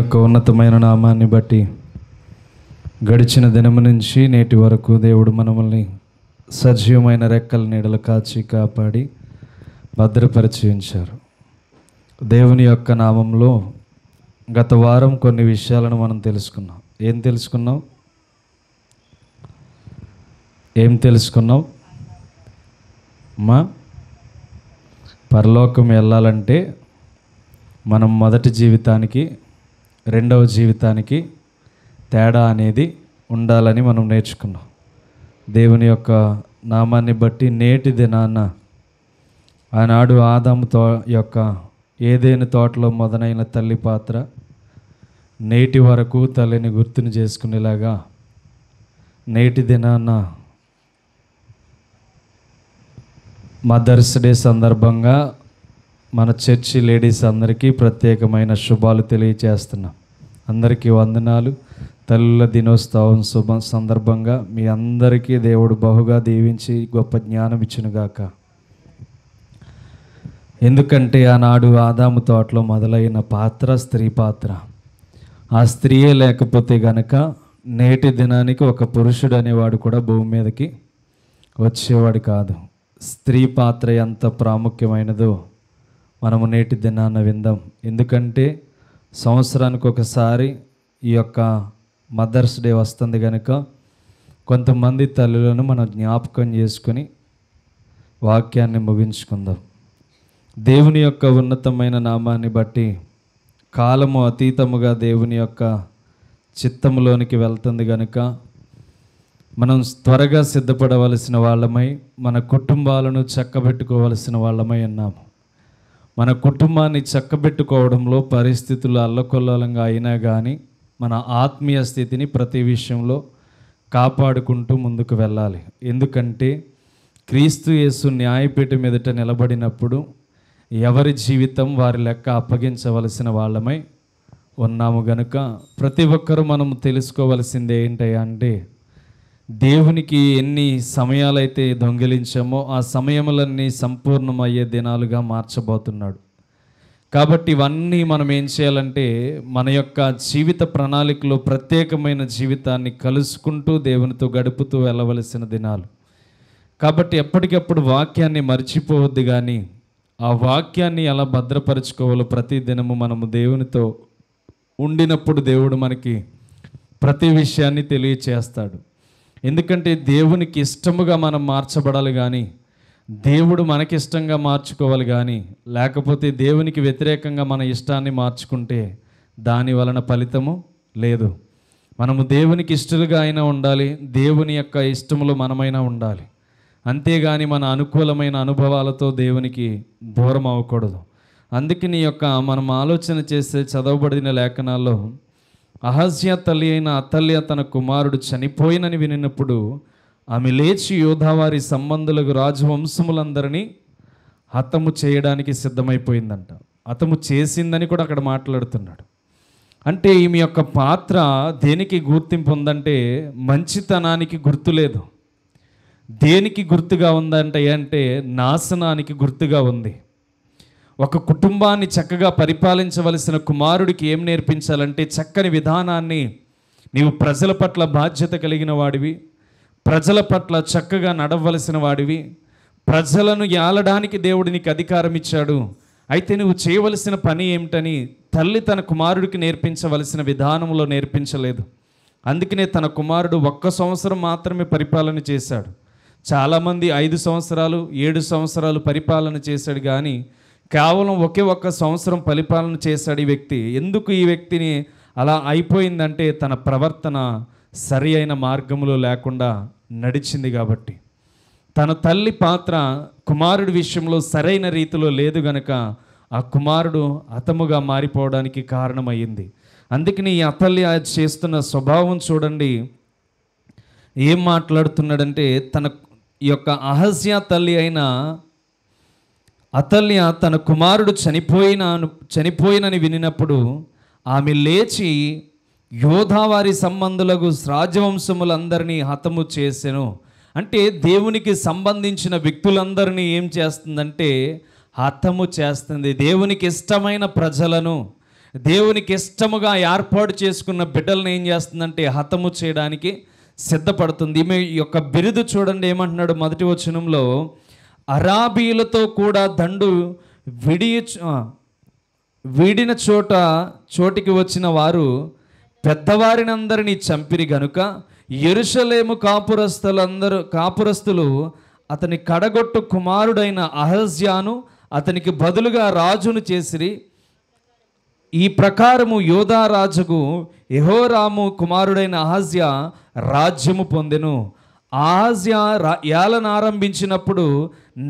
యొక్క ఉన్నతమైన నామాన్ని బట్టి గడిచిన దినము నుంచి నేటి వరకు దేవుడు మనల్ని సజీవమైన రెక్కల నీడలు కాచి కాపాడి భద్రపరిచి ఉంచారు. దేవుని యొక్క నామంలో గత వారం కొన్ని విషయాలను మనం తెలుసుకున్నాం. ఏం తెలుసుకున్నాం? పరలోకం వెళ్ళాలంటే మనం మొదటి జీవితానికి రెండవ జీవితానికి తేడా అనేది ఉండాలని మనం నేర్చుకున్నాం. దేవుని యొక్క నామాన్ని బట్టి నేటి దినాన ఆనాడు ఆదాము యొక్క ఏదేని తోటలో మొదలైన తల్లి పాత్ర నేటి వరకు తల్లిని గుర్తుని చేసుకునేలాగా నేటి దినాన మదర్స్ డే సందర్భంగా మన చర్చి లేడీస్ అందరికీ ప్రత్యేకమైన శుభాలు తెలియచేస్తున్నాం. అందరికీ వందనాలు. తల్లుల దినోత్సవం శుభ సందర్భంగా మీ అందరికీ దేవుడు బహుగా దీవించి గొప్ప జ్ఞానం ఇచ్చునుగాక. ఎందుకంటే ఆనాడు ఆదాము తోటలో మొదలైన పాత్ర స్త్రీ పాత్ర. ఆ స్త్రీయే లేకపోతే గనక నేటి దినానికి ఒక పురుషుడు అనేవాడు కూడా భూమి మీదకి వచ్చేవాడు కాదు. స్త్రీ పాత్ర ఎంత ప్రాముఖ్యమైనదో మనము నేటి దినాన విందాం. ఎందుకంటే సంవత్సరానికి ఒకసారి ఈ యొక్క మదర్స్ డే వస్తుంది కనుక కొంతమంది తల్లులను మనం జ్ఞాపకం చేసుకొని వాక్యాన్ని ముగించుకుందాం. దేవుని యొక్క ఉన్నతమైన నామాన్ని బట్టి కాలము అతీతముగా దేవుని యొక్క చిత్తములోనికి వెళ్తుంది కనుక మనం త్వరగా సిద్ధపడవలసిన వాళ్ళమై మన కుటుంబాలను చక్కబెట్టుకోవలసిన వాళ్ళమై ఉన్నాము. మన కుటుంబాన్ని చక్కబెట్టుకోవడంలో పరిస్థితులు అల్లకొల్లోలంగా అయినా కానీ మన ఆత్మీయ స్థితిని ప్రతి విషయంలో కాపాడుకుంటూ ముందుకు వెళ్ళాలి. ఎందుకంటే క్రీస్తు యేసు న్యాయపీఠం ఎదుట నిలబడినప్పుడు ఎవరి జీవితం వారి లెక్క అప్పగించవలసిన వాళ్ళమై ఉన్నాము గనుక ప్రతి ఒక్కరూ మనం తెలుసుకోవలసింది ఏంటంటే దేవునికి ఎన్ని సమయాలైతే దొంగిలించామో ఆ సమయములన్నీ సంపూర్ణమయ్యే దినాలుగా మార్చబోతున్నాడు. కాబట్టి ఇవన్నీ మనం ఏం చేయాలంటే మన యొక్క జీవిత ప్రణాళికలో ప్రత్యేకమైన జీవితాన్ని కలుసుకుంటూ దేవునితో గడుపుతూ వెళ్ళవలసిన దినాలు. కాబట్టి ఎప్పటికప్పుడు వాక్యాన్ని మర్చిపోవద్దు, కానీ ఆ వాక్యాన్ని ఎలా భద్రపరచుకోవాలో ప్రతి దినము మనము దేవునితో ఉండినప్పుడు దేవుడు మనకి ప్రతి విషయాన్ని తెలియచేస్తాడు. ఎందుకంటే దేవునికి ఇష్టముగా మనం మార్చబడాలి, కానీ దేవుడు మనకిష్టంగా మార్చుకోవాలి. కానీ లేకపోతే దేవునికి వ్యతిరేకంగా మన ఇష్టాన్ని మార్చుకుంటే దాని వలన ఫలితము లేదు. మనము దేవునికి ఇష్టలుగా అయినా ఉండాలి, దేవుని యొక్క ఇష్టములో మనమైనా ఉండాలి. అంతేగాని మన అనుకూలమైన అనుభవాలతో దేవునికి దూరం అవ్వకూడదు. అందుకని మనం ఆలోచన చేస్తే చదవబడిన లేఖనాల్లో అహజ్యా తల్లి అయిన అతల్య తన కుమారుడు చనిపోయినని వినినప్పుడు ఆమె లేచి యోధావారి సంబంధులకు రాజవంశములందరినీ హతము చేయడానికి సిద్ధమైపోయిందంట. హతము చేసిందని కూడా అక్కడ మాట్లాడుతున్నాడు. అంటే ఈమె యొక్క పాత్ర దేనికి గుర్తింపు ఉందంటే మంచితనానికి గుర్తు లేదు. దేనికి గుర్తుగా ఉందంటే నాశనానికి గుర్తుగా ఉంది. ఒక కుటుంబాన్ని చక్కగా పరిపాలించవలసిన కుమారుడికి ఏం నేర్పించాలంటే చక్కని విధానాన్ని. నీవు ప్రజల పట్ల బాధ్యత కలిగిన వాడివి, ప్రజల పట్ల చక్కగా నడవలసిన వాడివి, ప్రజలను ఏలడానికి దేవుడు నీకు అధికారం ఇచ్చాడు. అయితే నువ్వు చేయవలసిన పని ఏమిటని తల్లి తన కుమారుడికి నేర్పించవలసిన విధానంలో నేర్పించలేదు. అందుకనే తన కుమారుడు 1 సంవత్సరం మాత్రమే పరిపాలన చేశాడు. చాలామంది 5 సంవత్సరాలు 7 సంవత్సరాలు పరిపాలన చేశాడు, కానీ కేవలం ఒకే 1 సంవత్సరం పరిపాలన చేశాడు ఈ వ్యక్తి. ఎందుకు ఈ వ్యక్తిని అలా అయిపోయిందంటే తన ప్రవర్తన సరి అయిన మార్గంలో లేకుండా నడిచింది కాబట్టి. తన తల్లి పాత్ర కుమారుడి విషయంలో సరైన రీతిలో లేదు గనక ఆ కుమారుడు హతముగా మారిపోవడానికి కారణమయ్యింది. అందుకని ఈ అతల్య చేస్తున్న స్వభావం చూడండి. ఏం మాట్లాడుతున్నాడంటే తన యొక్క అహజ్యా తల్లి అయిన అతల్య తన కుమారుడు చనిపోయినని వినినప్పుడు ఆమె లేచి యోధావారి సంబంధులకు రాజవంశములందరినీ హతము చేసెను. అంటే దేవునికి సంబంధించిన వ్యక్తులందరినీ ఏం చేస్తుందంటే హతము చేస్తుంది. దేవునికి ఇష్టమైన ప్రజలను, దేవునికి ఇష్టముగా ఏర్పాటు చేసుకున్న బిడ్డలను ఏం చేస్తుందంటే హతము చేయడానికి సిద్ధపడుతుంది. ఈమె యొక్క బిరుదు చూడండి, ఏమంటున్నాడు మొదటి వచనంలో, అరాబీలతో కూడా దండు వీడిన చోటికి వచ్చిన వారు పెద్దవారినందరినీ చంపిరి గనుక యెరూషలేము కాపురస్తులు అతని కడగొట్టు కుమారుడైన అహజ్యాను అతనికి బదులుగా రాజును చేసిరి. ఈ ప్రకారము యోధా రాజుకు యెహోరాము కుమారుడైన అహజ్యా రాజ్యము పొందెను. అహజ్యా ఏలన ఆరంభించినప్పుడు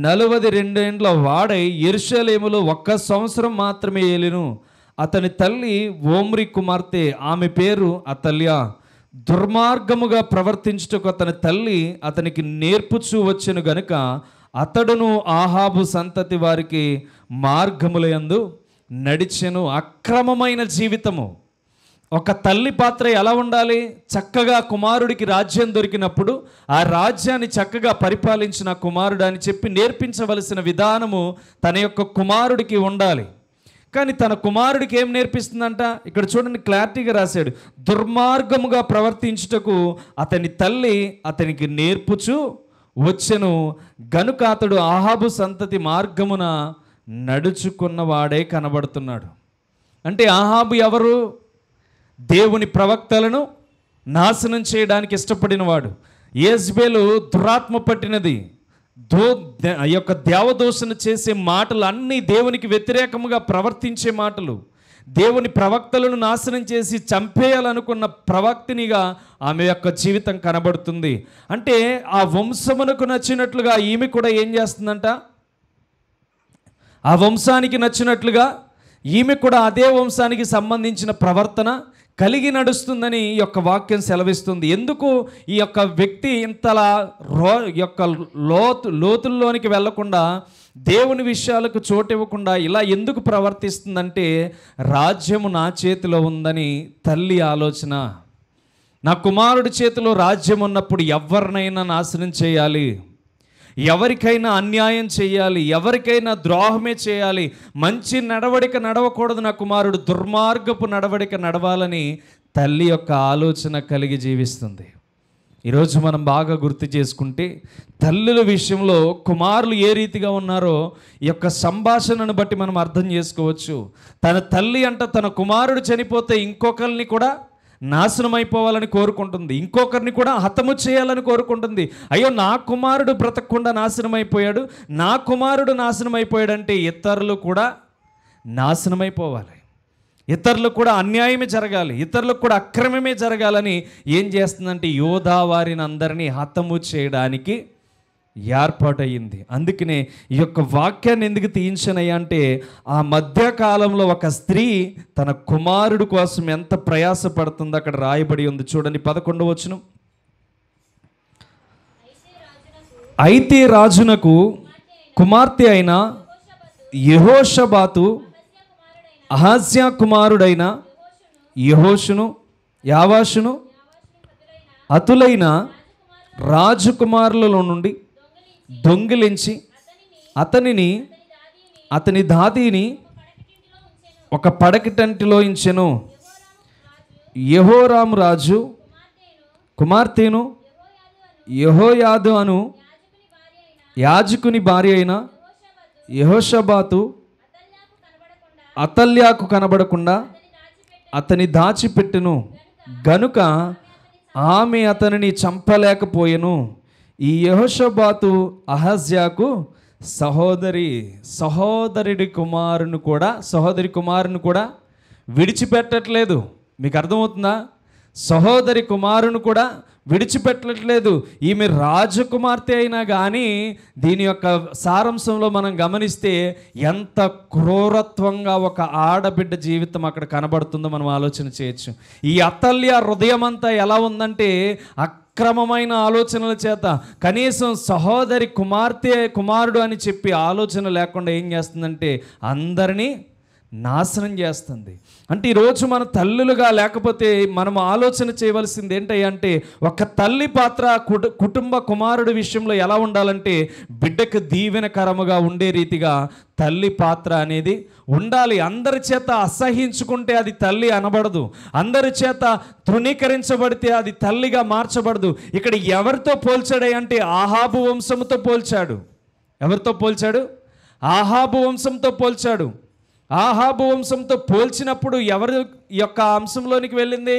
42 ఏండ్ల వాడై యెరూషలేములో 1 సంవత్సరం మాత్రమే ఏలెను. అతని తల్లి ఓమ్రి కుమార్తె, ఆమె పేరు అతల్యా. దుర్మార్గముగా ప్రవర్తించుటకు అతని తల్లి అతనికి నేర్పుచూ వచ్చెను గనుక అతడును ఆహాబు సంతతి వారికి మార్గములయందు నడిచెను. అక్రమమైన జీవితము. ఒక తల్లి పాత్ర ఎలా ఉండాలి? చక్కగా కుమారుడికి రాజ్యం దొరికినప్పుడు ఆ రాజ్యాన్ని చక్కగా పరిపాలించిన కుమారుడు అని చెప్పి నేర్పించవలసిన విధానము తన యొక్క కుమారుడికి ఉండాలి. కానీ తన కుమారుడికి ఏం నేర్పిస్తుందంట? ఇక్కడ చూడండి, క్లారిటీగా రాశాడు. దుర్మార్గముగా ప్రవర్తించుటకు అతని తల్లి అతనికి నేర్పుచు వచ్చెను గనుక అతడు ఆహాబు సంతతి మార్గమున నడుచుకున్నవాడే కనబడుతున్నాడు. అంటే ఆహాబు ఎవరు? దేవుని ప్రవక్తలను నాశనం చేయడానికి ఇష్టపడినవాడు. యెజ్బెలు దురాత్మ పట్టినది. యొక్క దేవదూషణ చేసే మాటలు అన్నీ దేవునికి వ్యతిరేకముగా ప్రవర్తించే మాటలు. దేవుని ప్రవక్తలను నాశనం చేసి చంపేయాలనుకున్న ప్రవక్తినిగా ఆమె యొక్క జీవితం కనబడుతుంది. అంటే ఆ వంశమునకు నచ్చినట్లుగా ఈమె కూడా ఏం చేస్తుందంట? ఆ వంశానికి నచ్చినట్లుగా ఈమె కూడా అదే వంశానికి సంబంధించిన ప్రవర్తన కలిగి నడుస్తుందని ఈ యొక్క వాక్యం సెలవిస్తుంది. ఎందుకు ఈ యొక్క వ్యక్తి ఇంతలా లోతుల్లోనికి వెళ్లకుండా, దేవుని విషయాలకు చోటు ఇవ్వకుండా ఇలా ఎందుకు ప్రవర్తిస్తుందంటే, రాజ్యము నా చేతిలో ఉందని తల్లి ఆలోచన. నా కుమారుడి చేతిలో రాజ్యం ఉన్నప్పుడు ఎవరినైనా నాశనం చేయాలి, ఎవరికైనా అన్యాయం చేయాలి, ఎవరికైనా ద్రోహమే చేయాలి, మంచి నడవడిక నడవకూడదు, నా కుమారుడు దుర్మార్గపు నడవడిక నడవాలని తల్లి యొక్క ఆలోచన కలిగి జీవిస్తుంది. ఈరోజు మనం బాగా గుర్తు చేసుకుంటే తల్లుల విషయంలో కుమారులు ఏ రీతిగా ఉన్నారో ఈ యొక్క సంభాషణను బట్టి మనం అర్థం చేసుకోవచ్చు. తన తల్లి అంట తన కుమారుడు చనిపోతే ఇంకొకరిని కూడా నాశనం అయిపోవాలని కోరుకుంటుంది, ఇంకొకరిని కూడా హతము చేయాలని కోరుకుంటుంది. అయ్యో, నా కుమారుడు బ్రతకకుండా నాశనం అయిపోయాడు, నా కుమారుడు నాశనం అయిపోయాడంటే ఇతరులు కూడా నాశనం అయిపోవాలి, ఇతరులకు కూడా అన్యాయమే జరగాలి, ఇతరులకు కూడా అక్రమమే జరగాలని ఏం చేస్తుందంటే యోధా వారిని అందరినీ హతము చేయడానికి ఏర్పాటయ్యింది. అందుకనే ఈ యొక్క వాక్యాన్ని ఎందుకు తీయించనయ్యా అంటే, ఆ మధ్యకాలంలో ఒక స్త్రీ తన కుమారుడు కోసం ఎంత ప్రయాసపడుతుందో అక్కడ రాయబడి ఉంది. చూడండి 11వ వచనం. అయితే రాజునకు కుమార్తె అయిన యెహోషాబాతు అహజ్యా కుమారుడైన యావాషును అతులైన రాజకుమారులలో నుండి దొంగిలించి అతని దాదిని ఒక పడకిటంటిలో ఉంచెను. యెహోరాము రాజు కుమార్తెను యెహోయాదు అను యాజకుని భార్య అయిన యెహోషాబాతు అతల్యాకు కనబడకుండా అతని దాచిపెట్టెను గనుక ఆమె అతనిని చంపలేకపోయెను. ఈ యెహోషాబాతు అహజ్యాకు సహోదరి కుమారుని కూడా విడిచిపెట్టట్లేదు. మీకు అర్థమవుతుందా? సహోదరి కుమారుని కూడా విడిచిపెట్టట్లేదు. ఈమె రాజకుమార్తె అయినా కానీ దీని యొక్క సారాంశంలో మనం గమనిస్తే ఎంత క్రూరత్వంగా ఒక ఆడబిడ్డ జీవితం అక్కడ కనబడుతుందో మనం ఆలోచన చేయొచ్చు. ఈ అతల్య హృదయం అంతా ఎలా ఉందంటే అక్రమమైన ఆలోచనల చేత కనీసం సహోదరి కుమారుడు అని చెప్పి ఆలోచన లేకుండా ఏం చేస్తుందంటే అందరినీ నాశనం చేస్తుంది. అంటే ఈరోజు మన తల్లులుగా లేకపోతే మనం ఆలోచన చేయవలసింది ఏంటంటే, ఒక తల్లి పాత్ర కుటుంబ కుమారుడి విషయంలో ఎలా ఉండాలంటే, బిడ్డకు దీవెనకరముగా ఉండే రీతిగా తల్లి పాత్ర అనేది ఉండాలి. అందరి చేత అసహించుకుంటే అది తల్లి అనబడదు, అందరి చేత తృణీకరించబడితే అది తల్లిగా మార్చబడదు. ఇక్కడ ఎవరితో పోల్చాడు అంటే ఆహాబు వంశంతో పోల్చాడు. ఎవరితో పోల్చాడు? ఆహాబు వంశంతో పోల్చాడు. ఆహాబు వంశంతో పోల్చినప్పుడు ఎవరి యొక్క అంశంలోనికి వెళ్ళింది?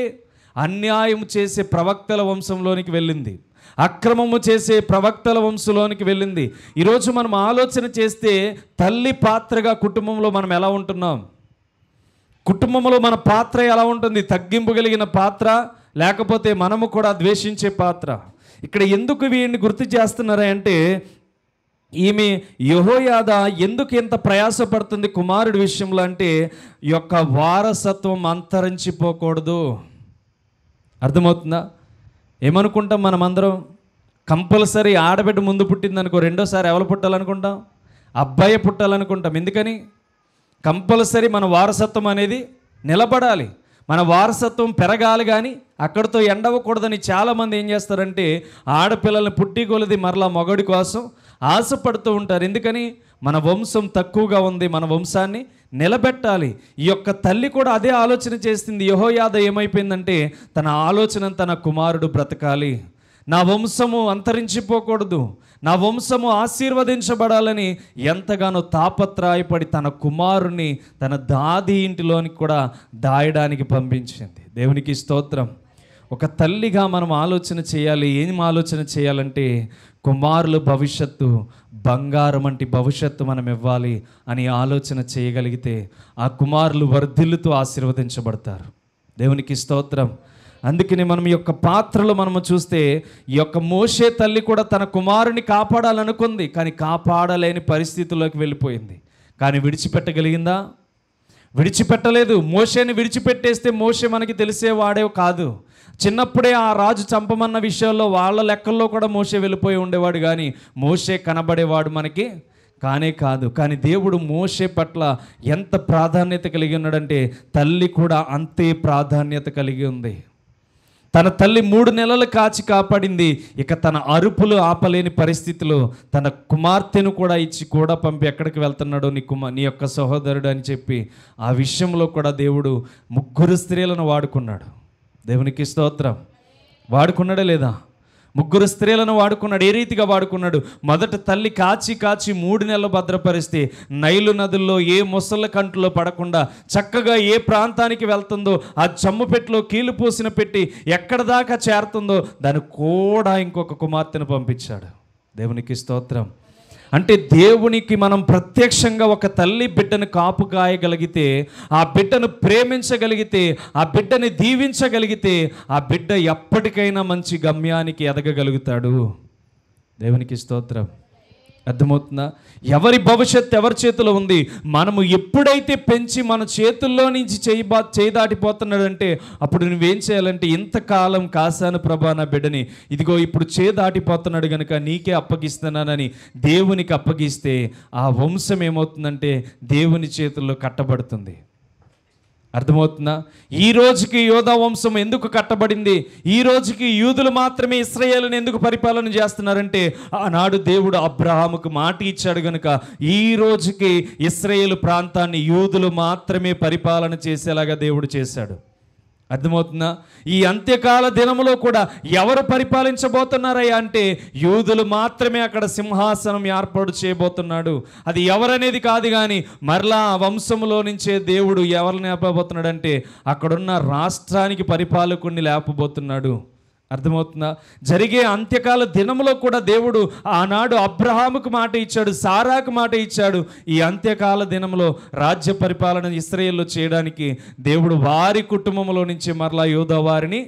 అన్యాయం చేసే ప్రవక్తల వంశంలోనికి వెళ్ళింది, అక్రమము చేసే ప్రవక్తల వంశంలోనికి వెళ్ళింది. ఈరోజు మనం ఆలోచన చేస్తే తల్లి పాత్రగా కుటుంబంలో మనం ఎలా ఉంటున్నాం? కుటుంబంలో మన పాత్ర ఎలా ఉంటుంది? తగ్గింపు కలిగిన పాత్ర, లేకపోతే మనము కూడా ద్వేషించే పాత్ర? ఇక్కడ ఎందుకు వీడిని గుర్తు చేస్తున్నారా అంటే, ఈమె యెహోయాదా ఎందుకు ఎంత ప్రయాసపడుతుంది కుమారుడి విషయంలో అంటే, ఈ యొక్క వారసత్వం అంతరించిపోకూడదు. అర్థమవుతుందా? ఏమనుకుంటాం మనమందరం? కంపల్సరీ ఆడబిడ్డ ముందు పుట్టిందనుకో, రెండోసారి ఎవరు పుట్టాలనుకుంటాం? అబ్బాయి పుట్టాలనుకుంటాం. ఎందుకని? కంపల్సరీ మన వారసత్వం అనేది నిలబడాలి, మన వారసత్వం పెరగాలి, కానీ అక్కడితో ఎండవకూడదని చాలామంది ఏం చేస్తారంటే, ఆడపిల్లల్ని పుట్టి కొలది మరలా మొగడి కోసం ఆశపడుతూ ఉంటారు. ఎందుకని? మన వంశం తక్కువగా ఉంది, మన వంశాన్ని నిలబెట్టాలి. ఈ యొక్క తల్లి కూడా అదే ఆలోచన చేస్తుంది. యెహోయాదా ఏమైపోయిందంటే, తన ఆలోచన తన కుమారుడు బ్రతకాలి, నా వంశము అంతరించిపోకూడదు, నా వంశము ఆశీర్వదించబడాలని ఎంతగానో తాపత్రయపడి తన కుమారుని తన దాది ఇంటిలోనికి కూడా దాయడానికి పంపించింది. దేవునికి స్తోత్రం. ఒక తల్లిగా మనం ఆలోచన చేయాలి. ఏం ఆలోచన చేయాలంటే, కుమారుల భవిష్యత్తు బంగారం వంటి భవిష్యత్తు మనం ఇవ్వాలి అని ఆలోచన చేయగలిగితే ఆ కుమారులు వర్ధిల్లుతూ ఆశీర్వదించబడతారు. దేవునికి స్తోత్రం. అందుకని మనం ఈ యొక్క పాత్రలో మనము చూస్తే, ఈ యొక్క మోషే తల్లి కూడా తన కుమారుని కాపాడాలనుకుంది, కానీ కాపాడలేని పరిస్థితుల్లోకి వెళ్ళిపోయింది. కానీ విడిచిపెట్టగలిగిందా? విడిచిపెట్టలేదు. మోషేని విడిచిపెట్టేస్తే మోషే మనకి తెలిసేవాడే కాదు. చిన్నప్పుడే ఆ రాజు చంపమన్న విషయంలో వాళ్ళ లెక్కల్లో కూడా మోషే వెళ్ళిపోయి ఉండేవాడు, కానీ మోషే కనబడేవాడు మనకి కానే కాదు. కానీ దేవుడు మోషే పట్ల ఎంత ప్రాధాన్యత కలిగి ఉన్నాడంటే, తల్లి కూడా అంతే ప్రాధాన్యత కలిగి ఉంది. తన తల్లి 3 నెలలు కాచి కాపాడింది. ఇక తన అరుపులు ఆపలేని పరిస్థితిలో తన కుమార్తెను కూడా ఇచ్చి కూడా పంపి, ఎక్కడికి వెళ్తున్నాడో నీ యొక్క సహోదరుడు అని చెప్పి ఆ విషయంలో కూడా దేవుడు 3 స్త్రీలను వాడుకున్నాడు. దేవునికి స్తోత్రం. వాడుకున్నాడా లేదా? 3 స్త్రీలను వాడుకున్నాడు. ఏ రీతిగా వాడుకున్నాడు? మొదట తల్లి కాచి 3 నెలలు భద్రపరిస్తే, నైలు నదుల్లో ఏ ముసళ్ళ కంట్లో పడకుండా చక్కగా ఏ ప్రాంతానికి వెళ్తుందో ఆ జమ్ము పెట్టిలో కీలు పూసిన పెట్టి ఎక్కడ దాకా చేరుతుందో దాన్ని కూడా ఇంకొక కుమార్తెను పంపించాడు. దేవునికి స్తోత్రం. అంటే దేవునికి మనం ప్రత్యక్షంగా ఒక తల్లి బిడ్డను కాపు కాయగలిగితే, ఆ బిడ్డను ప్రేమించగలిగితే, ఆ బిడ్డని దీవించగలిగితే, ఆ బిడ్డ ఎప్పటికైనా మంచి గమ్యానికి ఎదగగలుగుతాడు. దేవునికి స్తోత్రం. అర్థమవుతుందా? ఎవరి భవిష్యత్తు ఎవరి చేతిలో ఉంది? మనము ఎప్పుడైతే పెంచి మన చేతుల్లో నుంచి చేయి దాటిపోతున్నాడంటే, అప్పుడు నువ్వేం చేయాలంటే, ఇంతకాలం కాసాను ప్రభా నా బిడ్డని, ఇదిగో ఇప్పుడు చేయి దాటిపోతున్నాడు కనుక నీకే అప్పగిస్తున్నానని దేవునికి అప్పగిస్తే ఆ వంశం ఏమవుతుందంటే దేవుని చేతుల్లో కట్టబడుతుంది. అర్థమవుతుందా? ఈ రోజుకి యోధా వంశం ఎందుకు కట్టబడింది? ఈ రోజుకి యూదులు మాత్రమే ఇశ్రాయేలుని ఎందుకు పరిపాలన చేస్తున్నారంటే, ఆనాడు దేవుడు అబ్రహాముకు మాట ఇచ్చాడు కనుక ఈ రోజుకి ఇశ్రాయేలు ప్రాంతాన్ని యూదులు మాత్రమే పరిపాలన చేసేలాగా దేవుడు చేశాడు. అర్థమవుతుందా? ఈ అంత్యకాల దినములో కూడా ఎవరు పరిపాలించబోతున్నారయ్యా అంటే, యూదులు మాత్రమే అక్కడ సింహాసనం ఏర్పాటు చేయబోతున్నాడు. అది ఎవరనేది కాదు, కానీ మరలా ఆ వంశంలో నుంచే దేవుడు ఎవరిని లేపబోతున్నాడంటే, అక్కడున్న రాష్ట్రానికి పరిపాలకుడిని లేపబోతున్నాడు. అర్థమవుతుందా? జరిగే అంత్యకాల దినములో కూడా దేవుడు ఆనాడు అబ్రహాముకు మాట ఇచ్చాడు, సారాకు మాట ఇచ్చాడు. ఈ అంత్యకాల దినములో రాజ్య పరిపాలన ఇశ్రాయేలులో చేయడానికి దేవుడు వారి కుటుంబంలో నుంచి మరలా యోధా వారిని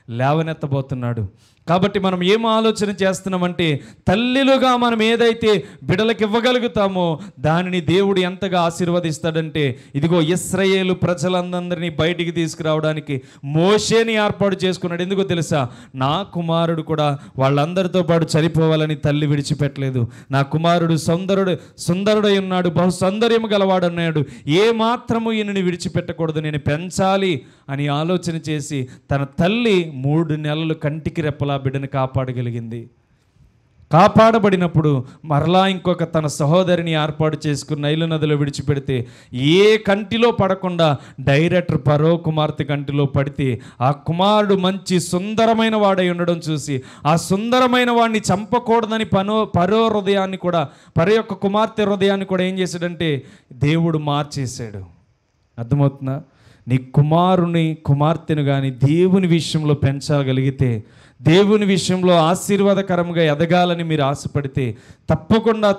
లేవనెత్తబోతున్నాడు. కాబట్టి మనం ఏం ఆలోచన చేస్తున్నామంటే తల్లిలుగా మనం ఏదైతే బిడ్డలకు ఇవ్వగలుగుతామో దానిని దేవుడు ఎంతగా ఆశీర్వదిస్తాడంటే, ఇదిగో ఇశ్రాయేలు ప్రజలందరినీ బయటికి తీసుకురావడానికి మోషేని ఏర్పాటు చేసుకున్నాడు. ఎందుకో తెలుసా? నా కుమారుడు కూడా వాళ్ళందరితో పాటు చనిపోవాలని తల్లి విడిచిపెట్టలేదు. నా కుమారుడు సుందరుడై ఉన్నాడు, బహు సౌందర్యము గలవాడు అన్నాడు. ఏ మాత్రము ఈయనని విడిచిపెట్టకూడదు, నేను పెంచాలి అని ఆలోచన చేసి తన తల్లి 3 నెలలు కంటికి రెప్పలా బిడ్డను కాపాడగలిగింది. కాపాడబడినప్పుడు మరలా ఇంకొక తన సహోదరిని ఏర్పాటు చేసుకుని నైలు నదిలో విడిచిపెడితే ఏ కంటిలో పడకుండా డైరెక్ట్ ఫరో కుమార్తె కంటిలో పడితే ఆ కుమారుడు మంచి సుందరమైన వాడై ఉండడం చూసి ఆ సుందరమైన వాడిని చంపకూడదని ఫరో హృదయాన్ని కూడా, ఫరో యొక్క కుమార్తె హృదయాన్ని కూడా ఏం చేశాడంటే దేవుడు మార్చేశాడు. అర్థమవుతుందా? నీ కుమార్తెను కానీ దేవుని విషయంలో పెంచగలిగితే, దేవుని విషయంలో ఆశీర్వాదకరంగా ఎదగాలని మీరు ఆశపడితే తప్పకుండా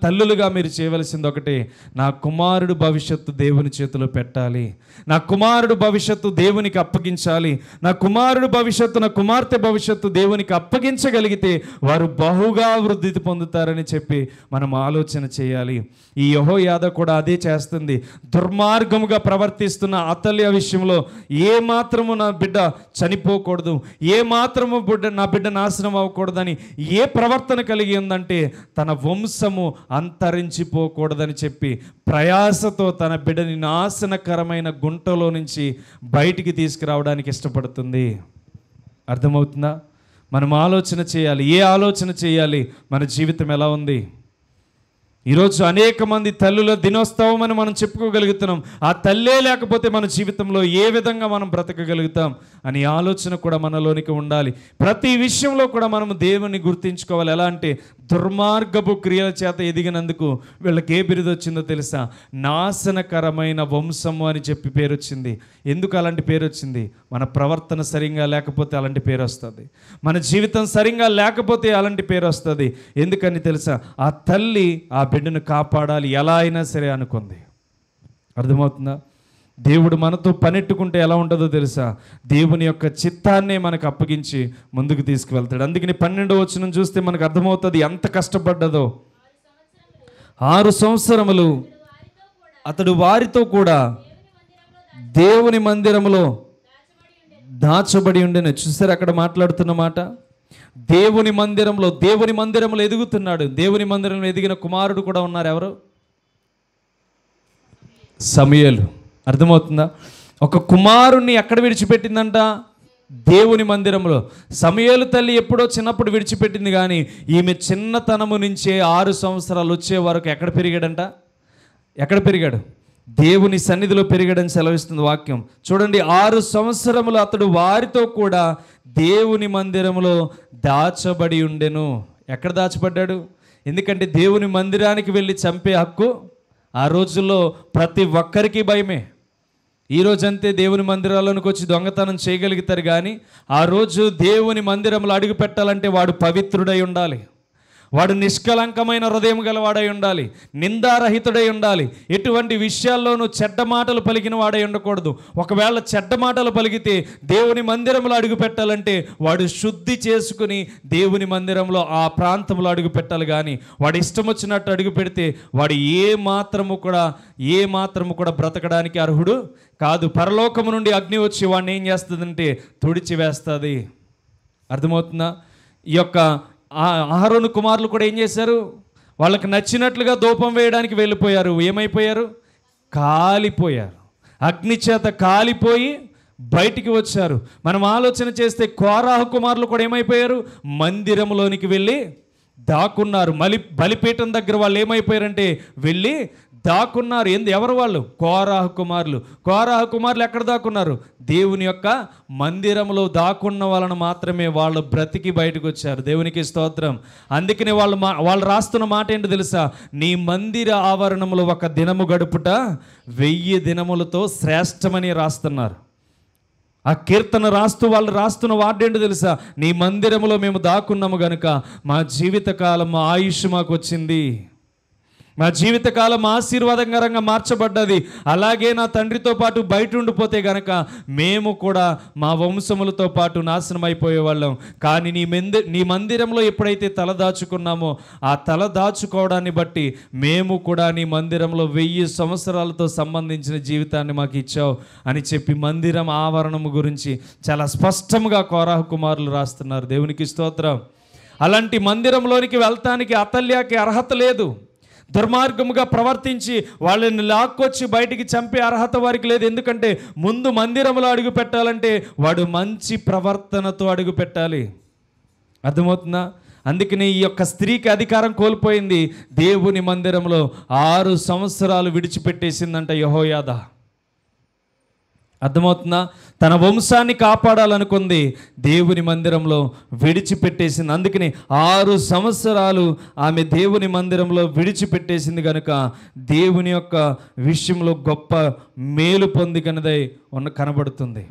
తల్లులుగా మీరు చేయవలసింది ఒకటే, నా కుమారుడు భవిష్యత్తు దేవుని చేతిలో పెట్టాలి, నా కుమారుడు భవిష్యత్తు దేవునికి అప్పగించాలి, నా కుమారుడు భవిష్యత్తు, నా కుమార్తె భవిష్యత్తు దేవునికి అప్పగించగలిగితే వారు బహుగా వృద్ధి పొందుతారని చెప్పి మనం ఆలోచన చేయాలి. ఈ యెహోయాదా కూడా అదే చేస్తుంది. దుర్మార్గముగా ప్రవర్తిస్తున్న అతల్య విషయంలో ఏ మాత్రము నా బిడ్డ చనిపోకూడదు, ఏ మాత్రము నా బిడ్డ నాశనం అవ్వకూడదని ఏ ప్రవర్తన కలిగి ఉందంటే తన వంశము అంతరించిపోకూడదని చెప్పి ప్రయాసతో తన బిడ్డని నాశనకరమైన గుంటలో నుంచి బయటికి తీసుకురావడానికి ఇష్టపడుతుంది. అర్థమవుతుందా? మనం ఆలోచన చేయాలి. ఏ ఆలోచన చేయాలి? మన జీవితం ఎలా ఉంది? ఈరోజు అనేక మంది తల్లుల దినోత్సవం అని మనం చెప్పుకోగలుగుతున్నాం. ఆ తల్లే లేకపోతే మన జీవితంలో ఏ విధంగా మనం బ్రతకగలుగుతాం అని ఆలోచన కూడా మనలోనికి ఉండాలి. ప్రతి విషయంలో కూడా మనం దేవుని గుర్తించుకోవాలి. ఎలా అంటే దుర్మార్గపు క్రియల చేత ఎదిగినందుకు వీళ్ళకి ఏ బిరుదు వచ్చిందో తెలుసా? నాశనకరమైన వంశము అని చెప్పి పేరు వచ్చింది. ఎందుకు అలాంటి పేరు వచ్చింది? మన ప్రవర్తన సరిగ్గా లేకపోతే అలాంటి పేరు వస్తుంది, మన జీవితం సరిగ్గా లేకపోతే అలాంటి పేరు వస్తుంది. ఎందుకని తెలుసా? ఆ తల్లి ఆ బిడ్డను కాపాడాలి ఎలా అయినా సరే అనుకుంది. అర్థమవుతుందా? దేవుడు మనతో పనెట్టుకుంటే ఎలా ఉంటుందో తెలుసా? దేవుని యొక్క చిత్తాన్నే మనకు అప్పగించి ముందుకు తీసుకువెళ్తాడు. అందుకని 12వ వచనం చూస్తే మనకు అర్థమవుతుంది ఎంత కష్టపడ్డదో. 6 సంవత్సరములు అతడు వారితో కూడా దేవుని మందిరములో దాచబడి ఉండెను. చూసారు అక్కడ మాట్లాడుతున్న మాట? దేవుని మందిరంలో ఎదుగుతున్నాడు. దేవుని మందిరంలో ఎదిగిన కుమారుడు కూడా ఉన్నారు. ఎవరు? సమూయేలు. అర్థమవుతుందా? ఒక కుమారుణ్ణి ఎక్కడ విడిచిపెట్టిందంట? దేవుని మందిరంలో. సమూయేలు తల్లి ఎప్పుడో చిన్నప్పుడు విడిచిపెట్టింది, కానీ ఈమె చిన్నతనము నుంచే 6 సంవత్సరాలు వచ్చే వరకు ఎక్కడ పెరిగాడు? దేవుని సన్నిధిలో పెరిగాడని సెలవిస్తుంది వాక్యం. చూడండి, 6 సంవత్సరములు అతడు వారితో కూడా దేవుని మందిరంలో దాచబడి ఉండెను. ఎక్కడ దాచబడ్డాడు? ఎందుకంటే దేవుని మందిరానికి వెళ్ళి చంపే హక్కు ఆ రోజుల్లో ప్రతి ఒక్కరికి భయమే. ఈరోజంతే దేవుని మందిరాల్లోనికి వచ్చి దొంగతనం చేయగలుగుతారు, కానీ ఆ రోజు దేవుని మందిరంలో అడుగు పెట్టాలంటే వాడు పవిత్రుడై ఉండాలి, వాడు నిష్కలంకమైన హృదయం గలవాడై ఉండాలి, నిందారహితుడై ఉండాలి, ఎటువంటి విషయాల్లోనూ చెడ్డ మాటలు పలికిన వాడై ఉండకూడదు. ఒకవేళ చెడ్డ మాటలు పలికితే దేవుని మందిరంలో అడుగు పెట్టాలంటే వాడు శుద్ధి చేసుకుని దేవుని మందిరంలో ఆ ప్రాంతంలో అడుగు పెట్టాలి. కానీ వాడు ఇష్టం వచ్చినట్టు అడుగు పెడితే వాడు ఏ మాత్రము కూడా బ్రతకడానికి అర్హుడు కాదు. పరలోకము నుండి అగ్ని వచ్చి వాడిని ఏం చేస్తుందంటే తుడిచి వేస్తుంది. అర్థమవుతుందా? ఈ యొక్క అహరోను కుమారులు కూడా ఏం చేశారు? వాళ్ళకి నచ్చినట్లుగా ధూపం వేయడానికి వెళ్ళిపోయారు. ఏమైపోయారు? కాలిపోయారు. అగ్ని చేత కాలిపోయి బయటికి వచ్చారు. మనం ఆలోచన చేస్తే కోరాహు కుమారులు కూడా ఏమైపోయారు? మందిరంలోనికి వెళ్ళి దాక్కున్నారు. బలిపీఠం దగ్గర వాళ్ళు ఏమైపోయారంటే వెళ్ళి దాక్కున్నారు. ఎవరు వాళ్ళు? కోరాహు కుమారులు ఎక్కడ దాక్కున్నారు? దేవుని యొక్క మందిరంలో దాక్కున్న వాళ్ళను మాత్రమే వాళ్ళు బ్రతికి బయటకు వచ్చారు. దేవునికి స్తోత్రం. అందుకనే వాళ్ళు రాస్తున్న మాట ఏంటో తెలుసా? నీ మందిర ఆవరణములో ఒక దినము గడుపుట 1000 దినములతో శ్రేష్టమని రాస్తున్నారు. ఆ కీర్తన వాళ్ళు రాస్తున్న వాడేంటో తెలుసా? నీ మందిరములో మేము దాక్కున్నాము గనుక మా జీవితకాలం, మా ఆయుష్ మాకు వచ్చింది. నా జీవితకాలం ఆశీర్వాదకరంగా మార్చబడ్డది. అలాగే నా తండ్రితో పాటు బయట ఉండిపోతే గనక మేము కూడా మా వంశములతో పాటు నాశనం అయిపోయేవాళ్ళం. కానీ నీ మందిరంలో ఎప్పుడైతే తలదాచుకున్నామో ఆ తలదాచుకోవడాన్ని బట్టి మేము కూడా నీ మందిరంలో 1000 సంవత్సరాలతో సంబంధించిన జీవితాన్ని మాకు ఇచ్చావు అని చెప్పి మందిరం ఆవరణము గురించి చాలా స్పష్టంగా కోరాహు కుమారులు రాస్తున్నారు. దేవునికి స్తోత్రం. అలాంటి మందిరంలోనికి వెళ్తానికి అతల్యాకి అర్హత లేదు. దుర్మార్గముగా ప్రవర్తించి వాళ్ళని లాక్కొచ్చి బయటికి చంపే అర్హత వారికి లేదు. ఎందుకంటే ముందు మందిరంలో అడుగు పెట్టాలంటే వాడు మంచి ప్రవర్తనతో అడుగు పెట్టాలి. అర్థమవుతుందా? అందుకని ఈ యొక్క స్త్రీకి అధికారం కోల్పోయింది. దేవుని మందిరంలో 6 సంవత్సరాలు విడిచిపెట్టేసిందంట యెహోయాదా. అర్థమవుతుందా? తన వంశాన్ని కాపాడాలనుకుంది, దేవుని మందిరంలో విడిచిపెట్టేసింది. అందుకని 6 సంవత్సరాలు ఆమె దేవుని మందిరంలో విడిచిపెట్టేసింది కనుక దేవుని యొక్క విషయంలో గొప్ప మేలు పొందికనదై కనబడుతుంది.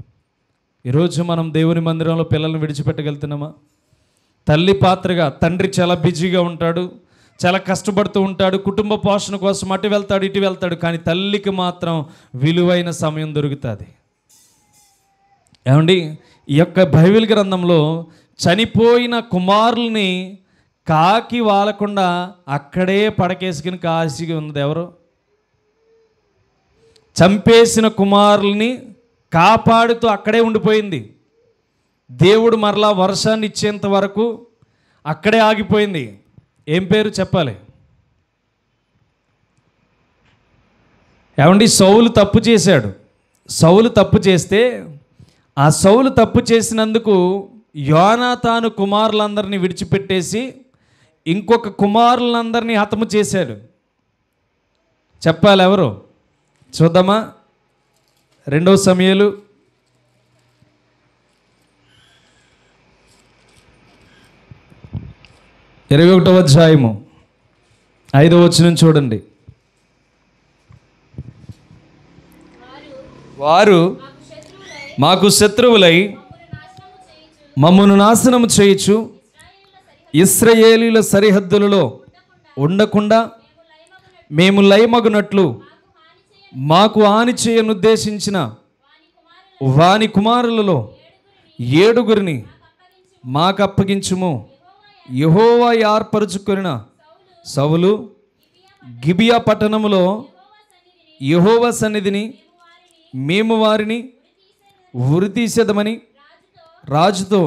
ఈరోజు మనం దేవుని మందిరంలో పిల్లల్ని విడిచిపెట్టగలుగుతున్నామా? తల్లి పాత్రగా తండ్రి చాలా బిజీగా ఉంటాడు, చాలా కష్టపడుతూ ఉంటాడు, కుటుంబ పోషణ కోసం అటు వెళ్తాడు ఇటు వెళ్తాడు. కానీ తల్లికి మాత్రం విలువైన సమయం దొరుకుతుంది. ఏమండి, ఈ యొక్క బైబిల్ గ్రంథంలో చనిపోయిన కుమారుల్ని కాకి వాలకుండా అక్కడే పడకేసుకుని కాసిగా ఉన్నది ఎవరు? చంపేసిన కుమారుల్ని కాపాడుతూ అక్కడే ఉండిపోయింది. దేవుడు మరలా వర్షాన్ని ఇచ్చేంత వరకు అక్కడే ఆగిపోయింది. ఏం పేరు చెప్పాలి? ఏమండి, సౌలు తప్పు చేశాడు. సౌలు తప్పు చేస్తే ఆ సౌలు తప్పు చేసినందుకు యోనాతాను కుమారులందరినీ విడిచిపెట్టేసి ఇంకొక కుమారులందరినీ హతము చేశాడు. చెప్పాలి ఎవరు? చూద్దామా? 2 సమూయేలు 21వ అధ్యాయము 5వ వచనం చూడండి. వారు మాకు శత్రువులై మమ్మను నాశనము చేయుచు ఇశ్రాయేలీయుల సరిహద్దులలో ఉండకుండా మేము లయమగునట్లు మాకు హాని చేయనుద్దేశించిన వాని కుమారులలో 7 మాకు అప్పగించుము. యెహోవా ఏర్పరచుకొనిన సౌలు గిబియా పట్టణములో యెహోవా సన్నిధిని మేము వారిని ఉరితీసేదమని రాజుతో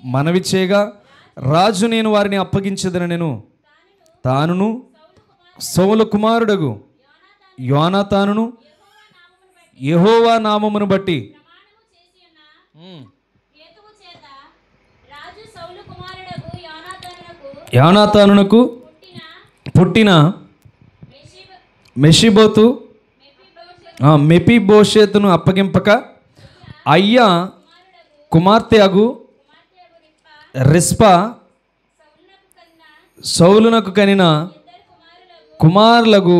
మనవి చేయగా రాజు నేను వారిని అప్పగించదనెను. తానును సౌలు కుమారుడగు యోనాతానును యెహోవా నామమును బట్టి యోనాతానునకు పుట్టిన మెఫీబోషెతును అప్పగింపక అయ్యా కుమార్తె అగు రిస్పా సౌలునకు కనిన కుమారులకు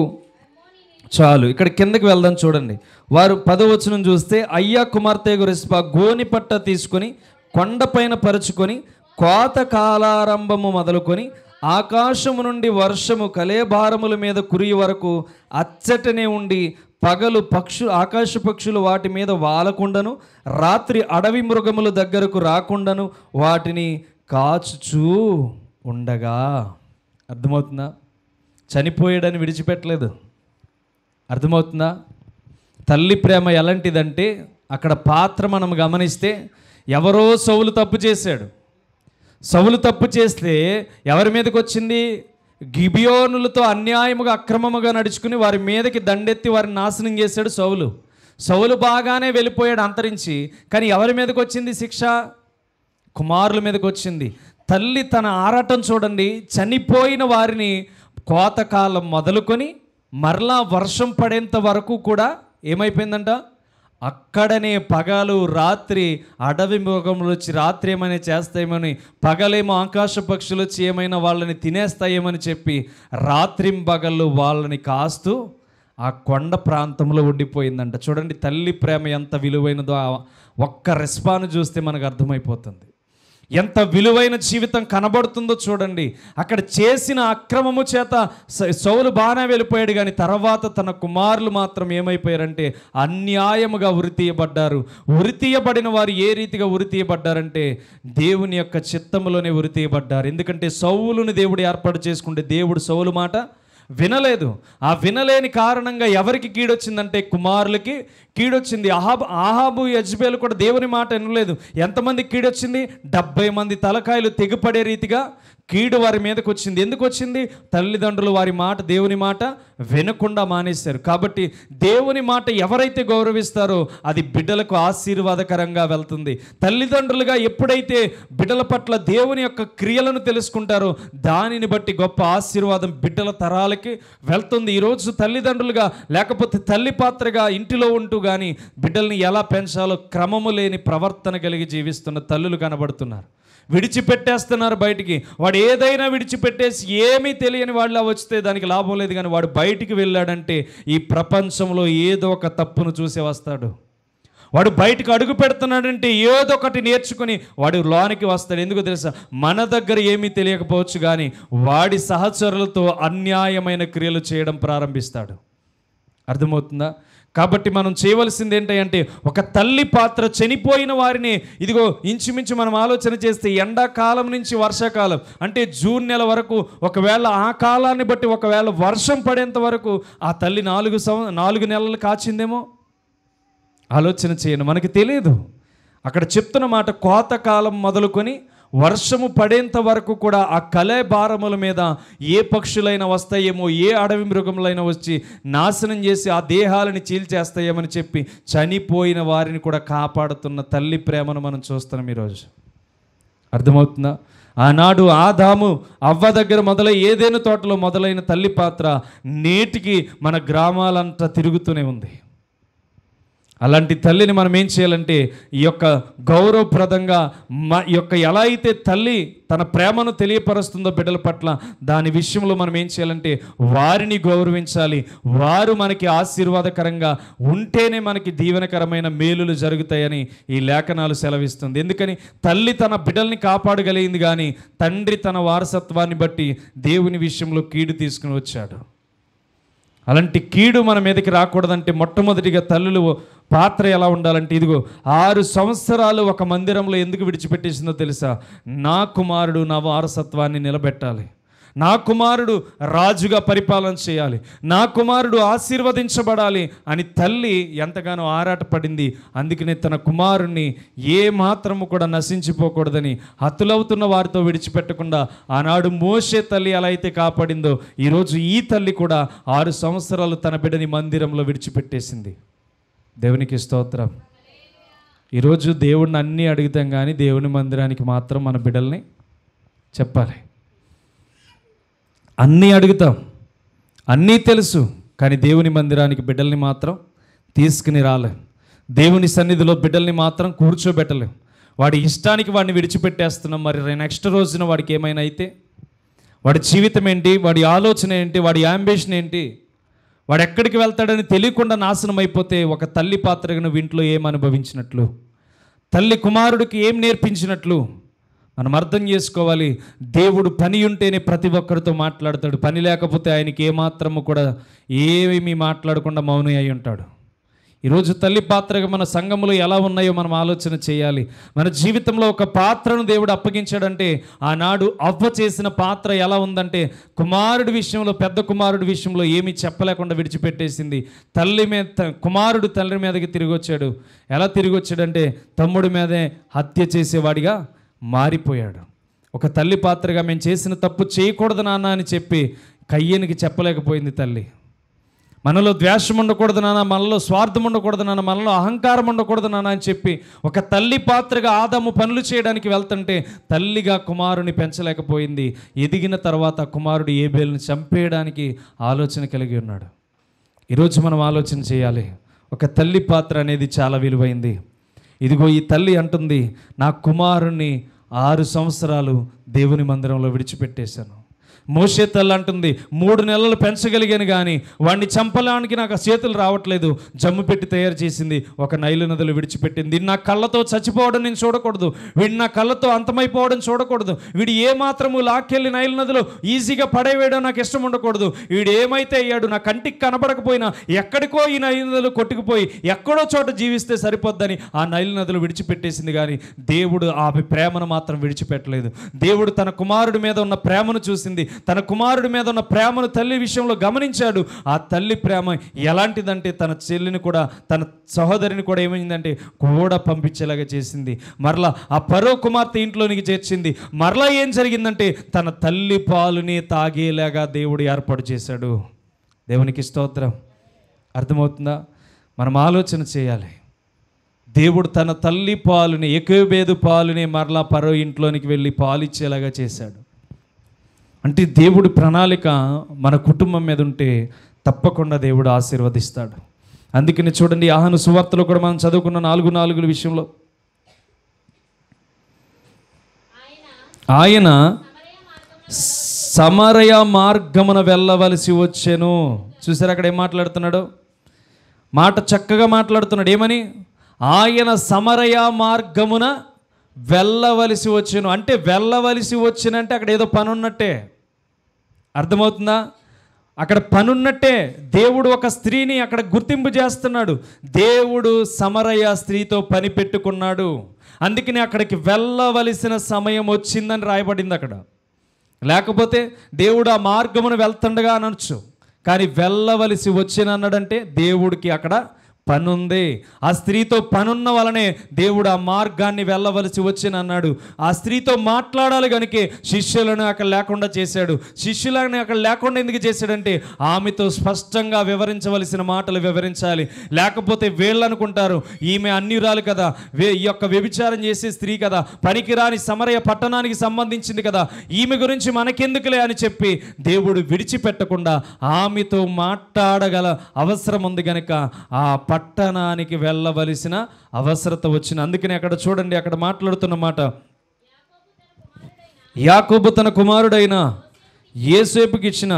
చాలు. ఇక్కడ కిందకి వెళ్దాం చూడండి. వారు 10వ వచనం చూస్తే అయ్యా కుమార్తె అగు రిస్పా గోని పట్ట తీసుకొని కొండపైన పరుచుకొని కోత కాలారంభము మొదలుకొని ఆకాశము నుండి వర్షము కలేభారముల మీద కురియ వరకు అచ్చటనే ఉండి పగలు ఆకాశ పక్షులు వాటి మీద వాలకుండాను రాత్రి అడవి మృగముల దగ్గరకు రాకుండాను వాటిని కాచుచూ ఉండగా. అర్థమవుతుందా? చనిపోయాడని విడిచిపెట్టలేదు. అర్థమవుతుందా? తల్లి ప్రేమ ఎలాంటిదంటే అక్కడ పాత్ర మనం గమనిస్తే ఎవరో సౌలు తప్పు చేశాడు. సౌలు తప్పు చేస్తే ఎవరి మీదకి వచ్చింది? గిబియోనులతో అన్యాయముగా అక్రమముగా నడుచుకుని వారి మీదకి దండెత్తి వారిని నాశనం చేశాడు సౌలు. సౌలు బాగానే వెళ్ళిపోయాడు అంతరించి. కానీ ఎవరి మీదకి వచ్చింది శిక్ష? కుమారుల మీదకి వచ్చింది. తల్లి తన ఆరాటం చూడండి. చనిపోయిన వారిని కోతకాలం మొదలుకొని మరలా వర్షం పడేంత వరకు కూడా ఏమైపోయిందంట? అక్కడనే పగలు రాత్రి అడవి మృగములు వచ్చి రాత్రి ఏమైనా చేస్తాయేమని, పగలేమో ఆకాశ పక్షులు వచ్చి ఏమైనా వాళ్ళని తినేస్తాయేమని చెప్పి రాత్రింబగళ్ళు వాళ్ళని కాస్తూ ఆ కొండ ప్రాంతంలో ఉండిపోయిందంట. చూడండి తల్లి ప్రేమ ఎంత విలువైనదో ఒక్క రెస్పాన్స్ చూస్తే మనకు అర్థమైపోతుంది. ఎంత విలువైన జీవితం కనబడుతుందో చూడండి. అక్కడ చేసిన అక్రమము చేత సౌలు బాగానే వెళ్ళిపోయాడు, కానీ తర్వాత తన కుమారులు మాత్రం ఏమైపోయారంటే అన్యాయముగా ఉరితీయబడ్డారు. ఉరితీయబడిన వారు ఏ రీతిగా ఉరితీయబడ్డారంటే దేవుని యొక్క చిత్తములోనే ఉరితీయబడ్డారు. ఎందుకంటే సౌలుని దేవుడు ఏర్పాటు చేసుకుంటే దేవుడు సౌలు మాట వినలేదు. ఆ వినలేని కారణంగా ఎవరికి కీడొచ్చిందంటే కుమారులకి కీడొచ్చింది. ఆహాబు యజ్బేలు కూడా దేవుని మాట వినలేదు. ఎంతమంది కీడొచ్చింది? 70 మంది తలకాయలు తెగిపడే రీతిగా కీడు వారి మీదకి వచ్చింది. ఎందుకు వచ్చింది? తల్లిదండ్రులు వారి మాట, దేవుని మాట వినకుండా మానేశారు. కాబట్టి దేవుని మాట ఎవరైతే గౌరవిస్తారో అది బిడ్డలకు ఆశీర్వాదకరంగా వెళ్తుంది. తల్లిదండ్రులుగా ఎప్పుడైతే బిడ్డల పట్ల దేవుని యొక్క క్రియలను తెలుసుకుంటారో దానిని బట్టి గొప్ప ఆశీర్వాదం బిడ్డల తరాలకి వెళ్తుంది. ఈరోజు తల్లిదండ్రులుగా లేకపోతే తల్లి పాత్రగా ఇంటిలో ఉంటూ కానీ బిడ్డల్ని ఎలా పెంచాలో క్రమము లేని ప్రవర్తన కలిగి జీవిస్తున్న తల్లులు కనబడుతున్నారు. విడిచిపెట్టేస్తున్నారు బయటికి. వాడు ఏదైనా విడిచిపెట్టేసి ఏమీ తెలియని వాళ్ళ వస్తే దానికి లాభం లేదు. కానీ వాడు బయటికి వెళ్ళాడంటే ఈ ప్రపంచంలో ఏదో ఒక తప్పును చూసి వస్తాడు. వాడు బయటకు అడుగు పెడుతున్నాడంటే ఏదో ఒకటి నేర్చుకుని వాడు లోనికి వస్తాడు. ఎందుకు తెలుసా? మన దగ్గర ఏమీ తెలియకపోవచ్చు కానీ వాడి సహచరులతో అన్యాయమైన క్రియలు చేయడం ప్రారంభిస్తాడు. అర్థమవుతుందా? కాబట్టి మనం చేయవలసింది ఏంటంటే ఒక తల్లి పాత్ర చనిపోయిన వారిని, ఇదిగో ఇంచుమించు మనం ఆలోచన చేస్తే ఎండాకాలం నుంచి వర్షాకాలం అంటే జూన్ నెల వరకు, ఒకవేళ ఆ కాలాన్ని బట్టి ఒకవేళ వర్షం పడేంత వరకు ఆ తల్లి 4 నెలలు కాచిందేమో. ఆలోచన చేయను, మనకి తెలియదు. అక్కడ చెప్తున్న మాట కోతకాలం మొదలుకొని వర్షము పడేంత వరకు కూడా ఆ కళేబారముల మీద ఏ పక్షులైనా వస్తాయేమో, ఏ అడవి మృగములైనా వచ్చి నాశనం చేసి ఆ దేహాలని చీల్చేస్తాయేమని చెప్పి చనిపోయిన వారిని కూడా కాపాడుతున్న తల్లి ప్రేమను మనం చూస్తున్నాం ఈరోజు. అర్థమవుతుందా? ఆనాడు ఆదాము అవ్వ దగ్గర మొదలై ఏదైనా తోటలో మొదలైన తల్లి పాత్ర నేటికి మన గ్రామాలంతా తిరుగుతూనే ఉంది. అలాంటి తల్లిని మనం ఏం చేయాలంటే ఈ యొక్క గౌరవప్రదంగా ఈ యొక్క ఎలా అయితే తల్లి తన ప్రేమను తెలియపరుస్తుందో బిడ్డల పట్ల, దాని విషయంలో మనం ఏం చేయాలంటే వారిని గౌరవించాలి. వారు మనకి ఆశీర్వాదకరంగా ఉంటేనే మనకి దీవెనకరమైన మేలులు జరుగుతాయని ఈ లేఖనాలు సెలవిస్తుంది. ఎందుకని? తల్లి తన బిడ్డల్ని కాపాడగలిగింది కానీ తండ్రి తన వారసత్వాన్ని బట్టి దేవుని విషయంలో కీడు తీసుకుని వచ్చాడు. అలాంటి కీడు మన మీదకి రాకూడదంటే మొట్టమొదటిగా తల్లులు పాత్ర ఎలా ఉండాలంటే, ఇదిగో 6 సంవత్సరాలు ఒక మందిరంలో ఎందుకు విడిచిపెట్టేసిందో తెలుసా? నా కుమారుడు నా వారసత్వాన్ని నిలబెట్టాలి, నా కుమారుడు రాజుగా పరిపాలన చేయాలి, నా కుమారుడు ఆశీర్వదించబడాలి అని తల్లి ఎంతగానో ఆరాటపడింది. అందుకనే తన కుమారుణ్ణి ఏ మాత్రము కూడా నశించిపోకూడదని హతులవుతున్న వారితో విడిచిపెట్టకుండా ఆనాడు మోషే తల్లి ఎలా అయితే కాపాడిందో ఈరోజు ఈ తల్లి కూడా 6 సంవత్సరాలు తన బిడ్డని మందిరంలో విడిచిపెట్టేసింది. దేవునికి స్తోత్రం. ఈరోజు దేవుడిని అన్నీ అడుగుతాం కానీ దేవుని మందిరానికి మాత్రం మన బిడ్డల్ని చెప్పాలి. అన్నీ అడుగుతాం, అన్నీ తెలుసు, కానీ దేవుని మందిరానికి బిడ్డల్ని మాత్రం తీసుకుని రాలేం. దేవుని సన్నిధిలో బిడ్డల్ని మాత్రం కూర్చోబెట్టలేం. వాడి ఇష్టానికి వాడిని విడిచిపెట్టేస్తున్నాం. మరి నెక్స్ట్ రోజున వాడికి ఏమైనా అయితే వాడి జీవితం ఏంటి, వాడి ఆలోచన ఏంటి, వాడి యాంబిషన్ ఏంటి, వాడు ఎక్కడికి వెళ్తాడని తెలియకుండా నాశనం అయిపోతే ఒక తల్లి పాత్రగా నువ్వు ఇంట్లో ఏం అనుభవించినట్లు, తల్లి కుమారుడికి ఏం నేర్పించినట్లు మనం అర్థం చేసుకోవాలి. దేవుడు పని ఉంటేనే ప్రతి ఒక్కరితో మాట్లాడతాడు. పని లేకపోతే ఆయనకి ఏమాత్రము కూడా ఏమీ మాట్లాడకుండా మౌనం అయి ఉంటాడు. ఈరోజు తల్లి పాత్రగా మన సంఘములో ఎలా ఉన్నాయో మనం ఆలోచన చేయాలి. మన జీవితంలో ఒక పాత్రను దేవుడు అప్పగించాడంటే ఆనాడు అవ్వ చేసిన పాత్ర ఎలా ఉందంటే కుమారుడి విషయంలో, పెద్ద కుమారుడి విషయంలో ఏమీ చెప్పలేకుండా విడిచిపెట్టేసింది. కుమారుడు తల్లి మీదకి తిరిగి వచ్చాడు. ఎలా తిరిగి వచ్చాడంటే తమ్ముడి మీదే హత్య చేసేవాడిగా మారిపోయాడు. ఒక తల్లి పాత్రగా మేము చేసిన తప్పు చేయకూడదు నాన్న అని చెప్పి కయ్యనికి చెప్పలేకపోయింది తల్లి. మనలో ద్వేషం ఉండకూడదు నాన్న, మనలో స్వార్థం ఉండకూడదు నాన్న, మనలో అహంకారం ఉండకూడదు నాన్న అని చెప్పి ఒక తల్లి పాత్రగా ఆదాము పనులు చేయడానికి వెళ్తుంటే తల్లిగా కుమారుని పెంచలేకపోయింది. ఎదిగిన తర్వాత కుమారుడు ఏబేలుని చంపేయడానికి ఆలోచన కలిగి ఉన్నాడు. ఈరోజు మనం ఆలోచన చేయాలి. ఒక తల్లి పాత్ర అనేది చాలా విలువైంది. ఇదిగో ఈ తల్లి అంటుంది, నా కుమారుణ్ణి 6 సంవత్సరాలు దేవుని మందిరంలో విడిచిపెట్టేశాను. మోషే తల్లి అంటుంది, 3 నెలలు పెంచగలిగాను కానీ వాడిని చంపడానికి నాకు చేతులు రావట్లేదు. జమ్ము పెట్టి తయారు చేసింది, ఒక నైలు నదులు విడిచిపెట్టింది. నా కళ్ళతో చచ్చిపోవడం నేను చూడకూడదు, వీడు నా కళ్ళతో అంతమైపోవడం చూడకూడదు, వీడు ఏమాత్రము లాక్కెళ్ళి నైలు నదిలో ఈజీగా పడేవేయడం నాకు ఇష్టం ఉండకూడదు. వీడు ఏమైతే అయ్యాడు, నా కంటికి కనబడకపోయినా ఎక్కడికో ఈ నైలు నదులు కొట్టుకుపోయి ఎక్కడో చోట జీవిస్తే సరిపోద్దని ఆ నైలు నదులు విడిచిపెట్టేసింది. కానీ దేవుడు ఆమె ప్రేమను మాత్రం విడిచిపెట్టలేదు. దేవుడు తన కుమారుడి మీద ఉన్న ప్రేమను చూసింది, తన కుమారుడి మీద ఉన్న ప్రేమను తల్లి విషయంలో గమనించాడు. ఆ తల్లి ప్రేమ ఎలాంటిదంటే తన చెల్లిని కూడా, తన సహోదరిని కూడా ఏమైందంటే కూడా పంపించేలాగా చేసింది. మరలా ఆ ఫరో కుమార్తె ఇంట్లోనికి చేర్చింది. మరలా ఏం జరిగిందంటే తన తల్లి పాలుని తాగేలాగా దేవుడు ఏర్పాటు చేశాడు. దేవునికి స్తోత్రం. అర్థమవుతుందా? మనం ఆలోచన చేయాలి. దేవుడు తన తల్లి పాలుని, ఏకోబేదు పాలుని మరలా ఫరో ఇంట్లోనికి వెళ్ళి పాలిచ్చేలాగా చేశాడు. అంటే దేవుడి ప్రణాళిక మన కుటుంబం మీద ఉంటే తప్పకుండా దేవుడు ఆశీర్వదిస్తాడు. అందుకని చూడండి, యోహాను సువార్తలో కూడా మనం చదువుకున్న 4:4 విషయంలో ఆయన సమరయ మార్గమున వెళ్ళవలసి వచ్చెను. చూసారు అక్కడ ఏం మాట్లాడుతున్నాడు? మాట చక్కగా మాట్లాడుతున్నాడు. ఏమని? ఆయన సమరయ మార్గమున వెళ్ళవలసి వచ్చెను. అంటే వెళ్ళవలసి వచ్చినంటే అక్కడ ఏదో పని ఉన్నట్టే. అర్థమవుతుందా? అక్కడ పనున్నట్టే. దేవుడు ఒక స్త్రీని అక్కడ గుర్తింపు చేస్తున్నాడు. దేవుడు సమరయ స్త్రీతో పని పెట్టుకున్నాడు. అందుకని అక్కడికి వెళ్ళవలసిన సమయం వచ్చిందని రాయబడింది అక్కడ. లేకపోతే దేవుడు ఆ మార్గమును వెళ్తుండగా అనొచ్చు, కానీ వెళ్ళవలసి వచ్చినన్నాడంటే దేవుడికి అక్కడ పనుంది. ఆ స్త్రీతో పనున్న వలనే దేవుడు ఆ మార్గాన్ని వెళ్ళవలసి వచ్చిన అన్నాడు. ఆ స్త్రీతో మాట్లాడాలి కనుకే శిష్యులను అక్కడ లేకుండా చేశాడు. శిష్యులను అక్కడ లేకుండా ఎందుకు చేశాడంటే ఆమెతో స్పష్టంగా వివరించవలసిన మాటలు వివరించాలి. లేకపోతే వీళ్ళు అనుకుంటారు ఈమె అన్యురాలు కదా, ఈ యొక్క వ్యభిచారం చేసే స్త్రీ కదా, పనికిరాని సమరయ పట్టణానికి సంబంధించింది కదా, ఈమె గురించి మనకెందుకులే అని చెప్పి దేవుడు విడిచిపెట్టకుండా ఆమెతో మాట్లాడగల అవసరం ఉంది కనుక ఆ పట్టణానికి వెళ్ళవలసిన అవసరత వచ్చిన. అందుకని అక్కడ చూడండి, అక్కడ మాట్లాడుతున్న మాట, యాకోబు తన కుమారుడైన యోసేపుకి ఇచ్చిన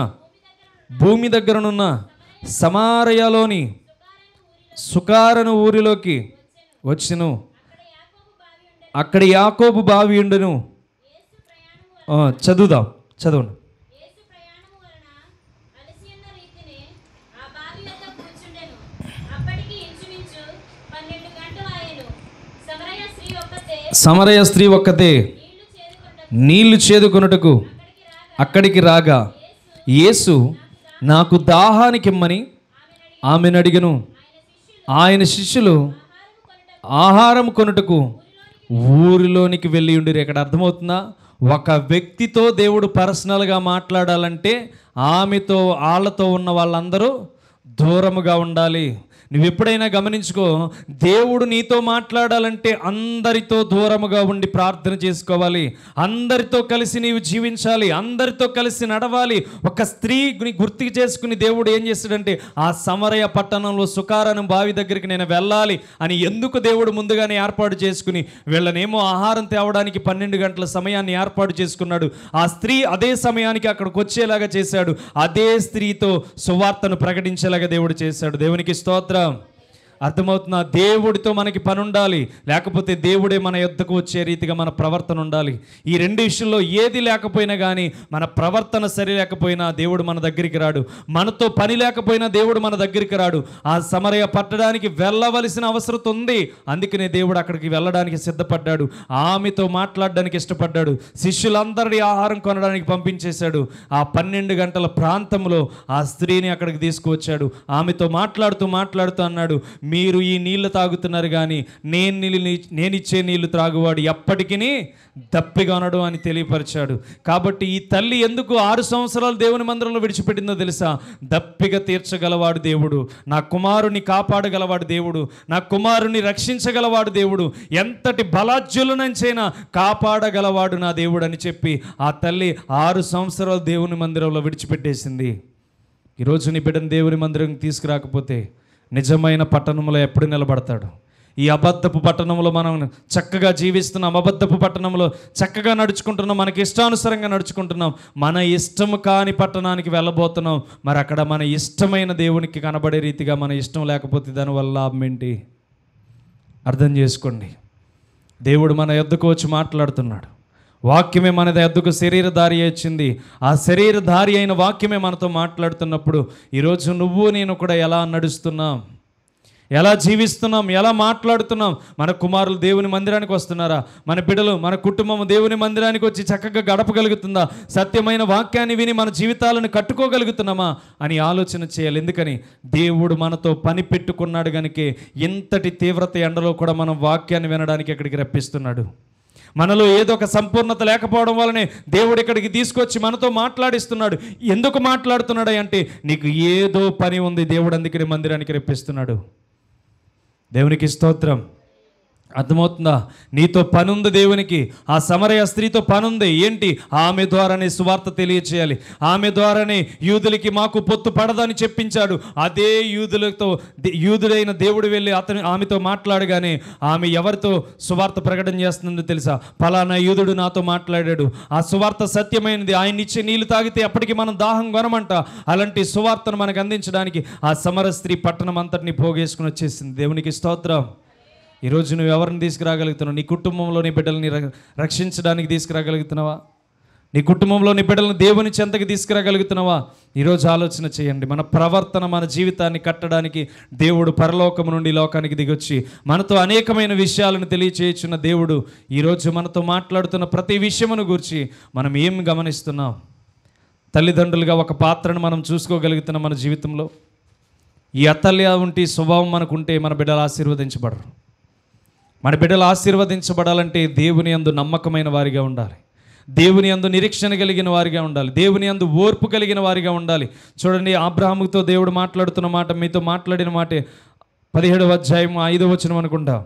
భూమి దగ్గరనున్న సమారయలోని సుకారను ఊరిలోకి వచ్చెను. అక్కడ యాకోబు బావి ఉండెను. చదవండి. సమరయ స్త్రీ ఒక్కతే నీళ్లు చేదుకొనుటకు అక్కడికి రాగా యేసు నాకు దాహానికిమ్మని ఆమెను అడిగెను. ఆయన శిష్యులు ఆహారం కొనుటకు ఊరిలోనికి వెళ్ళి ఉండిరి. ఇక్కడ అర్థమవుతుందా? ఒక వ్యక్తితో దేవుడు పర్సనల్గా మాట్లాడాలంటే ఆమెతో, వాళ్ళతో ఉన్న వాళ్ళందరూ దూరముగా ఉండాలి. నువ్వు ఎప్పుడైనా గమనించుకో, దేవుడు నీతో మాట్లాడాలంటే అందరితో దూరముగా ఉండి ప్రార్థన చేసుకోవాలి. అందరితో కలిసి నీవు జీవించాలి, అందరితో కలిసి నడవాలి. ఒక స్త్రీని గుర్తు చేసుకుని దేవుడు ఏం చేస్తాడంటే ఆ సమరయ పట్టణంలో సుకారను బావి దగ్గరికి నేను వెళ్ళాలి అని ఎందుకు దేవుడు ముందుగానే ఏర్పాటు చేసుకుని వీళ్ళనేమో ఆహారం తేవడానికి 12 గంటల సమయాన్ని ఏర్పాటు చేసుకున్నాడు. ఆ స్త్రీ అదే సమయానికి అక్కడికి వచ్చేలాగా చేశాడు. అదే స్త్రీతో సువార్తను ప్రకటించేలాగా దేవుడు చేశాడు. దేవునికి స్తోత్రం. అర్థమవుతున్నా? దేవుడితో మనకి పని ఉండాలి, లేకపోతే దేవుడే మన యొద్దకు వచ్చే రీతిగా మన ప్రవర్తన ఉండాలి. ఈ 2 విషయంలో ఏది లేకపోయినా కానీ, మన ప్రవర్తన సరి లేకపోయినా దేవుడు మన దగ్గరికి రాడు, మనతో పని లేకపోయినా దేవుడు మన దగ్గరికి రాడు. ఆ సమరయ పట్టడానికి వెళ్ళవలసిన అవసరం ఉంది. అందుకనే దేవుడు అక్కడికి వెళ్ళడానికి సిద్ధపడ్డాడు, ఆమెతో మాట్లాడడానికి ఇష్టపడ్డాడు. శిష్యులందరినీ ఆహారం కొనడానికి పంపించేశాడు. ఆ 12 గంటల ప్రాంతంలో ఆ స్త్రీని అక్కడికి తీసుకువచ్చాడు. ఆమెతో మాట్లాడుతూ అన్నాడు, మీరు ఈ నీళ్లు తాగుతున్నారు కానీ నేనిచ్చే నీళ్లు త్రాగువాడు ఎప్పటికీ దప్పిగా అనడు అని తెలియపరిచాడు. కాబట్టి ఈ తల్లి ఎందుకు 6 సంవత్సరాలు దేవుని మందిరంలో విడిచిపెట్టిందో తెలుసా? దప్పిగా తీర్చగలవాడు దేవుడు, నా కుమారుని కాపాడగలవాడు దేవుడు, నా కుమారుని రక్షించగలవాడు దేవుడు, ఎంతటి బలాజ్యులనంచైనా కాపాడగలవాడు నా దేవుడు అని చెప్పి ఆ తల్లి 6 సంవత్సరాలు దేవుని మందిరంలో విడిచిపెట్టేసింది. ఈరోజు నీ బిడ్డను దేవుని మందిరం తీసుకురాకపోతే నిజమైన పట్టణంలో ఎప్పుడు నిలబడతాడు? ఈ అబద్ధపు పట్టణంలో మనం చక్కగా జీవిస్తున్నాం, అబద్ధపు పట్టణంలో చక్కగా నడుచుకుంటున్నాం, మనకి ఇష్టానుసారంగా నడుచుకుంటున్నాం. మన ఇష్టము కాని పట్టణానికి వెళ్ళబోతున్నాం. మరి అక్కడ మన ఇష్టమైన దేవునికి కనబడే రీతిగా మన ఇష్టం లేకపోతే దానివల్ల లాభం ఏంటి? అర్థం చేసుకోండి. దేవుడు మన యొద్దకు వచ్చి మాట్లాడుతున్నాడు. వాక్యమే మన యొద్దకు శరీరధారి వచ్చింది. ఆ శరీరధారి అయిన వాక్యమే మనతో మాట్లాడుతున్నప్పుడు ఈరోజు నువ్వు నేను కూడా ఎలా నడుస్తున్నాం, ఎలా జీవిస్తున్నాం, ఎలా మాట్లాడుతున్నాం? మన కుమారులు దేవుని మందిరానికి వస్తున్నారా? మన బిడ్డలు, మన కుటుంబం దేవుని మందిరానికి వచ్చి చక్కగా గడపగలుగుతుందా? సత్యమైన వాక్యాన్ని విని మన జీవితాలను కట్టుకోగలుగుతున్నామా అని ఆలోచన చేయాలి. ఎందుకని? దేవుడు మనతో పని పెట్టుకున్నాడు గనుకే ఇంతటి తీవ్రత ఎండలో కూడా మనం వాక్యాన్ని వినడానికి ఇక్కడికి రప్పిస్తున్నాడు. మనలో ఏదో ఒక సంపూర్ణత లేకపోవడం వల్లనే దేవుడు ఇక్కడికి తీసుకొచ్చి మనతో మాట్లాడిస్తున్నాడు. ఎందుకు మాట్లాడుతున్నాడు అంటే నీకు ఏదో పని ఉంది, దేవుడు అందుకని మందిరానికి రప్పిస్తున్నాడు. దేవునికి స్తోత్రం. అర్థమవుతుందా? నీతో పని ఉంది దేవునికి. ఆ సమరయ స్త్రీతో పని ఉంది. ఏంటి? ఆమె ద్వారానే సువార్త తెలియచేయాలి. ఆమె ద్వారానే యూదులకి మాకు పొత్తు పడదని చెప్పించాడు. అదే యూదుడైన దేవుడు వెళ్ళి ఆమెతో మాట్లాడగానే ఆమె ఎవరితో సువార్త ప్రకటన చేస్తుందో తెలుసా? ఫలానా యూదుడు నాతో మాట్లాడాడు, ఆ సువార్త సత్యమైనది, ఆయన ఇచ్చే నీళ్లు తాగితే అప్పటికి మనం దాహం కొనమంట. అలాంటి సువార్తను మనకు అందించడానికి ఆ సమర స్త్రీ పట్టణం అంతటిని పోగేసుకుని వచ్చేసింది. దేవునికి స్తోత్రం. ఈరోజు నువ్వు ఎవరిని తీసుకురాగలుగుతున్నావు? నీ కుటుంబంలో నీ బిడ్డలని రక్షించడానికి తీసుకురాగలుగుతున్నావా? నీ కుటుంబంలో నీ బిడ్డలను దేవుని చెంతకి తీసుకురాగలుగుతున్నావా? ఈరోజు ఆలోచన చేయండి. మన ప్రవర్తన, మన జీవితాన్ని కట్టడానికి దేవుడు పరలోకము నుండి లోకానికి దిగొచ్చి మనతో అనేకమైన విషయాలను తెలియచేయుచున్న దేవుడు ఈరోజు మనతో మాట్లాడుతున్న ప్రతి విషయమును గురించి మనం ఏం గమనిస్తున్నాం? తల్లిదండ్రులుగా ఒక పాత్రను మనం చూసుకోగలుగుతున్నాం మన జీవితంలో. ఈ అతల్య ఉంటే స్వభావం మనకుంటే మన బిడ్డలు ఆశీర్వదించబడరు. మన బిడ్డలు ఆశీర్వదించబడాలంటే దేవుని యందు నమ్మకమైన వారిగా ఉండాలి, దేవుని యందు నిరీక్షణ కలిగిన వారిగా ఉండాలి, దేవుని యందు ఓర్పు కలిగిన వారిగా ఉండాలి. చూడండి, అబ్రహాముతో దేవుడు మాట్లాడుతున్న మాట, మీతో మాట్లాడిన మాటే 17వ అధ్యాయం 5వ వచనం అనుకుంటా.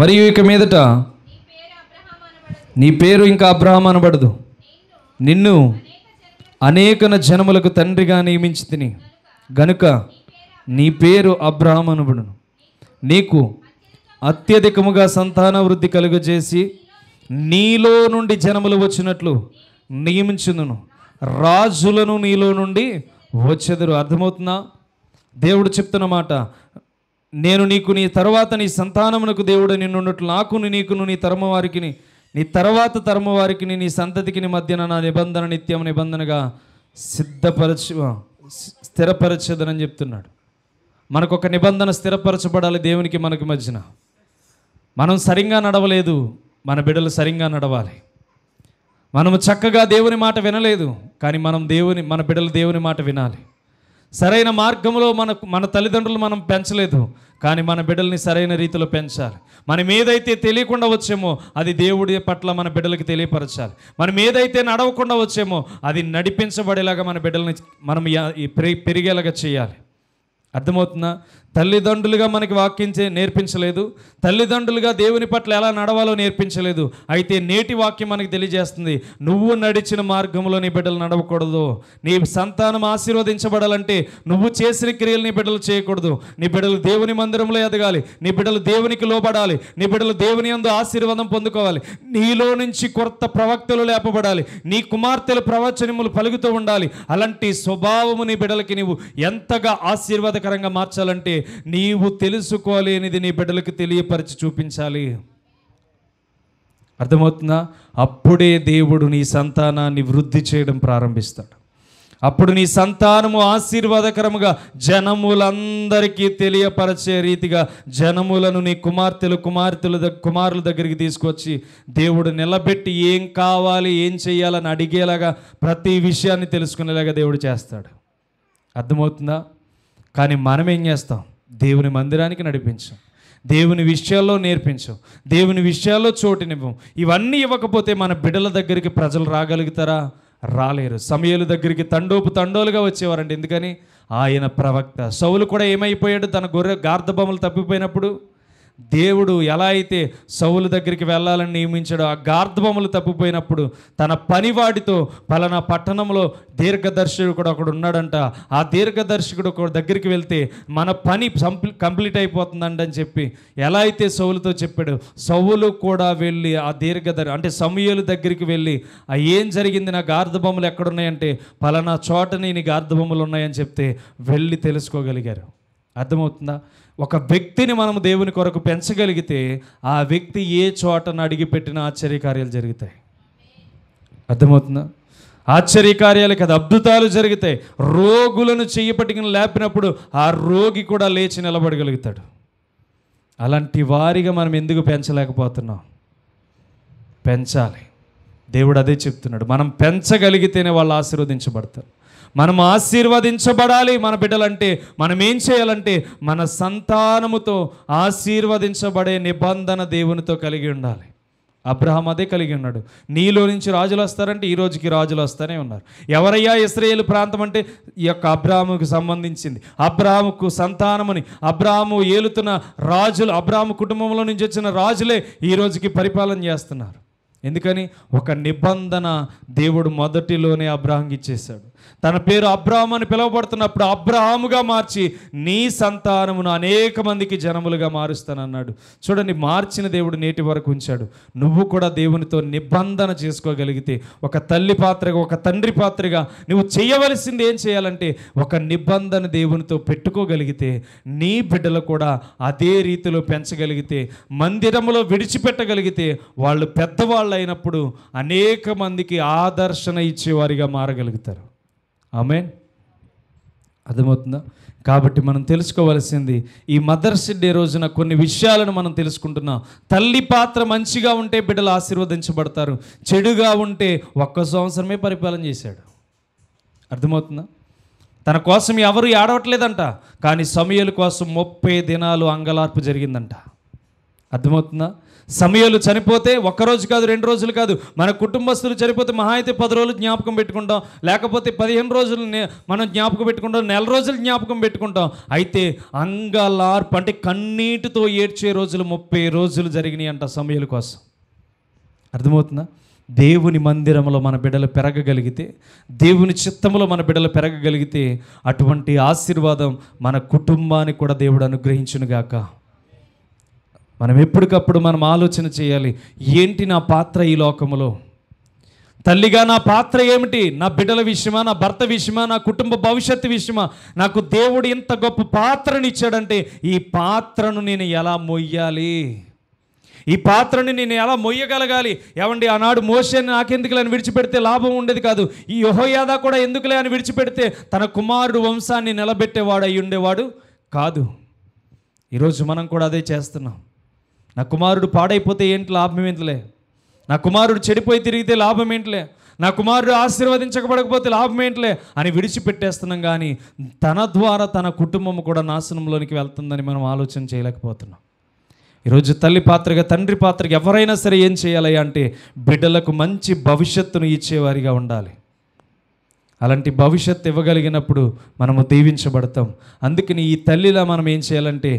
మరియు ఇక మీదట నీ పేరు ఇంకా అబ్రహాము అనబడదు, నిన్ను అనేక జనములకు తండ్రిగా నియమించి తిని గనుక నీ పేరు అబ్రహాము అనబడును. నీకు అత్యధికముగా సంతాన వృద్ధి కలుగజేసి నీలో నుండి జనములు వచ్చినట్లు నియమించును, రాజులను నీలో నుండి వచ్చెదరు. అర్థమవుతుందా? దేవుడు చెప్తున్న మాట, నేను నీకు నీ తర్వాత నీ సంతానమునకు దేవుడు నిన్నున్నట్లు నాకును నీకును నీ తరమ వారికి నీ తర్వాత తరమ వారికి నీ సంతతికి మధ్యన నా నిబంధన నిత్యం నిబంధనగా స్థిరపరచదనని చెప్తున్నాడు. మనకు ఒక నిబంధన స్థిరపరచబడాలి దేవునికి మనకి మధ్యన. మనం సరిగ్గా నడవలేదు, మన బిడ్డలు సరిగ్గా నడవాలి. మనము చక్కగా దేవుని మాట వినలేదు, కానీ మన బిడ్డలు దేవుని మాట వినాలి. సరైన మార్గంలో మన తల్లిదండ్రులు మనం పెంచలేదు, కానీ మన బిడ్డల్ని సరైన రీతిలో పెంచాలి. మనం ఏదైతే తెలియకుండా వచ్చేమో అది దేవుడి పట్ల మన బిడ్డలకి తెలియపరచాలి. మనం ఏదైతే నడవకుండా వచ్చేమో అది నడిపించబడేలాగా మన బిడ్డల్ని మనం పెరిగేలాగా చేయాలి. అర్థమవుతుందా? తల్లిదండ్రులుగా మనకి వాక్యం నేర్పించలేదు, తల్లిదండ్రులుగా దేవుని పట్ల ఎలా నడవాలో నేర్పించలేదు. అయితే నేటి వాక్యం మనకు తెలియజేస్తుంది, నువ్వు నడిచిన మార్గంలో నీ బిడ్డలు నడవకూడదు. నీ సంతానం ఆశీర్వదించబడాలంటే నువ్వు చేసిన క్రియలు నీ బిడ్డలు చేయకూడదు. నీ బిడ్డలు దేవుని మందిరంలో ఎదగాలి, నీ బిడ్డలు దేవునికి లోబడాలి, నీ బిడ్డలు దేవుని యందు ఆశీర్వాదం పొందుకోవాలి. నీలో నుంచి కొత్త ప్రవక్తలు లేపబడాలి, నీ కుమార్తెలు ప్రవచనములు పలుకుతూ ఉండాలి. అలాంటి స్వభావము నీ బిడ్డలకి నీవు ఎంతగా ఆశీర్వాదకరంగా మార్చాలంటే నీవు తెలుసుకోలేనిది నీ బిడ్డలకు తెలియపరిచి చూపించాలి. అర్థమవుతుందా? అప్పుడే దేవుడు నీ సంతానాన్ని వృద్ధి చేయడం ప్రారంభిస్తాడు. అప్పుడు నీ సంతానము ఆశీర్వాదకరముగా జనములందరికీ తెలియపరిచే రీతిగా జనములను నీ కుమారుల దగ్గరికి తీసుకొచ్చి దేవుడు నిలబెట్టి ఏం కావాలి, ఏం చేయాలని అడిగేలాగా ప్రతి విషయాన్ని తెలుసుకునేలాగా దేవుడు చేస్తాడు. అర్థమవుతుందా? కానీ మనం ఏం చేస్తాం? దేవుని మందిరానికి నడిపించాం, దేవుని విషయాల్లో నేర్పించాం, దేవుని విషయాల్లో చోటునివ్వం. ఇవన్నీ ఇవ్వకపోతే మన బిడ్డల దగ్గరికి ప్రజలు రాగలుగుతారా? రాలేరు. సమూయేలు దగ్గరికి తండోలుగా వచ్చేవారండి. ఎందుకని? ఆయన ప్రవక్త. సౌలు కూడా ఏమైపోయాడు? తన గొర్రె గార్ధబొమ్మలు తప్పిపోయినప్పుడు దేవుడు ఎలా అయితే సౌలు దగ్గరికి వెళ్ళాలని నియమించాడో, ఆ గార్ధబొమ్మలు తప్పిపోయినప్పుడు తన పనివాడితో పలానా పట్టణంలో దీర్ఘదర్శకుడు ఒకడు ఉన్నాడంట, ఆ దీర్ఘదర్శకుడు ఒక దగ్గరికి వెళ్తే మన పని కంప్లీట్ అయిపోతుందండి అని చెప్పి ఎలా అయితే సౌలుతో చెప్పాడు, సౌలు కూడా వెళ్ళి ఆ అంటే సమూయేలు దగ్గరికి వెళ్ళి ఏం జరిగింది, నా గార్ధబొమ్మలు ఎక్కడున్నాయంటే పలానా చోటని నీ గార్ధబొమ్మలు ఉన్నాయని చెప్తే వెళ్ళి తెలుసుకోగలిగారు. అర్థమవుతుందా? ఒక వ్యక్తిని మనం దేవుని కొరకు పెంచగలిగితే ఆ వ్యక్తి ఏ చోటను అడిగిపెట్టినా ఆశ్చర్యకార్యాలు జరుగుతాయి. అర్థమవుతుందా? ఆశ్చర్యకార్యాలు కదా, అద్భుతాలు జరుగుతాయి. రోగులను చెయ్యపట్టుకుని లేపినప్పుడు ఆ రోగి కూడా లేచి నిలబడగలుగుతాడు. అలాంటి వారిగా మనం ఎందుకు పెంచలేకపోతున్నాం? పెంచాలి. దేవుడు అదే చెప్తున్నాడు. మనం పెంచగలిగితేనే వాళ్ళు ఆశీర్వదించబడతారు. మనం ఆశీర్వదించబడాలి. మన బిడ్డలంటే మనం ఏం చేయాలంటే మన సంతానముతో ఆశీర్వదించబడే నిబంధన దేవునితో కలిగి ఉండాలి. అబ్రహాం అదే కలిగి ఉన్నాడు. నీలో నుంచి రాజులు వస్తారంటే ఈ రోజుకి రాజులు వస్తూనే ఉన్నారు. ఎవరయ్యా ఇశ్రాయేలు ప్రాంతం అంటే ఈ యొక్క అబ్రహాముకు సంబంధించింది. అబ్రహాముకు సంతానమని అబ్రహాము ఏలుతున్న రాజులు, అబ్రహాము కుటుంబంలో నుంచి వచ్చిన రాజులే ఈ రోజుకి పరిపాలన చేస్తున్నారు. ఎందుకని? ఒక నిబంధన దేవుడు మొదటిలోనే అబ్రహాంకి ఇచ్చేశాడు. తన పేరు అబ్రహాము అని పిలువబడుతున్నప్పుడు అబ్రహాముగా మార్చి నీ సంతానమును అనేక మందికి జనములుగా మారుస్తానన్నాడు. చూడండి, మార్చిన దేవుడు నేటి వరకు ఉంచాడు. నువ్వు కూడా దేవునితో నిబంధన చేసుకోగలిగితే, ఒక తల్లి పాత్రగా, ఒక తండ్రి పాత్రగా నువ్వు చేయవలసింది ఏం చేయాలంటే ఒక నిబంధన దేవునితో పెట్టుకోగలిగితే, నీ బిడ్డలు కూడా అదే రీతిలో పెంచగలిగితే, మందిరంలో విడిచిపెట్టగలిగితే, వాళ్ళు పెద్దవాళ్ళు అయినప్పుడు అనేక మందికి ఆదర్శన ఇచ్చేవారిగా మారగలుగుతారు. ఆమేన్. అర్థమవుతుందా? కాబట్టి మనం తెలుసుకోవాల్సింది, ఈ మదర్స్ డే రోజున కొన్ని విషయాలను మనం తెలుసుకుంటున్నాం. తల్లి పాత్ర మంచిగా ఉంటే బిడ్డలు ఆశీర్వదించబడతారు, చెడుగా ఉంటే 1 సంవత్సరమే పరిపాలన చేశాడు. అర్థమవుతుందా? తన కోసం ఎవరు ఏడవట్లేదంట, కానీ సమూయేలు కోసం 30 దినాలు అంగలార్పు జరిగిందంట. అర్థమవుతుందా? సమూయేలు చనిపోతే 1 రోజు కాదు, 2 రోజులు కాదు, మన కుటుంబస్తులు చనిపోతే మహా అయితే 10 రోజులు జ్ఞాపకం పెట్టుకుంటాం, లేకపోతే 15 రోజులు మనం జ్ఞాపకం పెట్టుకుంటాం, 1 నెల రోజులు జ్ఞాపకం పెట్టుకుంటాం. అయితే అంగలార్పు అంటే కన్నీటితో ఏడ్చే రోజులు 30 రోజులు జరిగినాయి అంట సమూయేలు కోసం. అర్థమవుతుందా? దేవుని మందిరంలో మన బిడ్డలు పెరగగలిగితే, దేవుని చిత్తములో మన బిడ్డలు పెరగగలిగితే, అటువంటి ఆశీర్వాదం మన కుటుంబానికి కూడా దేవుడు అనుగ్రహించునుగాక. మనం ఎప్పటికప్పుడు మనం ఆలోచన చేయాలి, ఏంటి నా పాత్ర ఈ లోకములో? తల్లిగా నా పాత్ర ఏమిటి? నా బిడ్డల విషయమా, నా భర్త విషయమా, నా కుటుంబ భవిష్యత్తు విషయమా? నాకు దేవుడు ఇంత గొప్ప పాత్రని ఇచ్చాడంటే ఈ పాత్రను నేను ఎలా మొయ్యాలి? ఈ పాత్రని నేను ఎలా మొయ్యగలగాలి? ఏమండి, ఆనాడు మోషేని నాకెందుకులే అని విడిచిపెడితే లాభం ఉండేది కాదు. ఈ యెహోయాదా కూడా ఎందుకులే అని విడిచిపెడితే తన కుమారుడు వంశాన్ని నిలబెట్టేవాడు అయి ఉండేవాడు కాదు. ఈరోజు మనం కూడా అదే చేస్తున్నాం. నా కుమారుడు పాడైపోతే ఏంటి లాభం ఏంటిలే, నా కుమారుడు చెడిపోయి తిరిగితే లాభం ఏంటిలే, నా కుమారుడు ఆశీర్వదించకపోతే లాభం ఏంటిలే అని విడిచిపెట్టేస్తున్నాం. కానీ తన ద్వారా తన కుటుంబం కూడా నాశనంలోనికి వెళ్తుందని మనం ఆలోచన చేయలేకపోతున్నాం. ఈరోజు తల్లి పాత్రగా, తండ్రి పాత్రగా ఎవరైనా సరే ఏం చేయాలి అంటే బిడ్డలకు మంచి భవిష్యత్తును ఇచ్చేవారిగా ఉండాలి. అలాంటి భవిష్యత్తు ఇవ్వగలిగినప్పుడు మనము దీవించబడతాం. అందుకని ఈ తల్లిలా మనం ఏం చేయాలంటే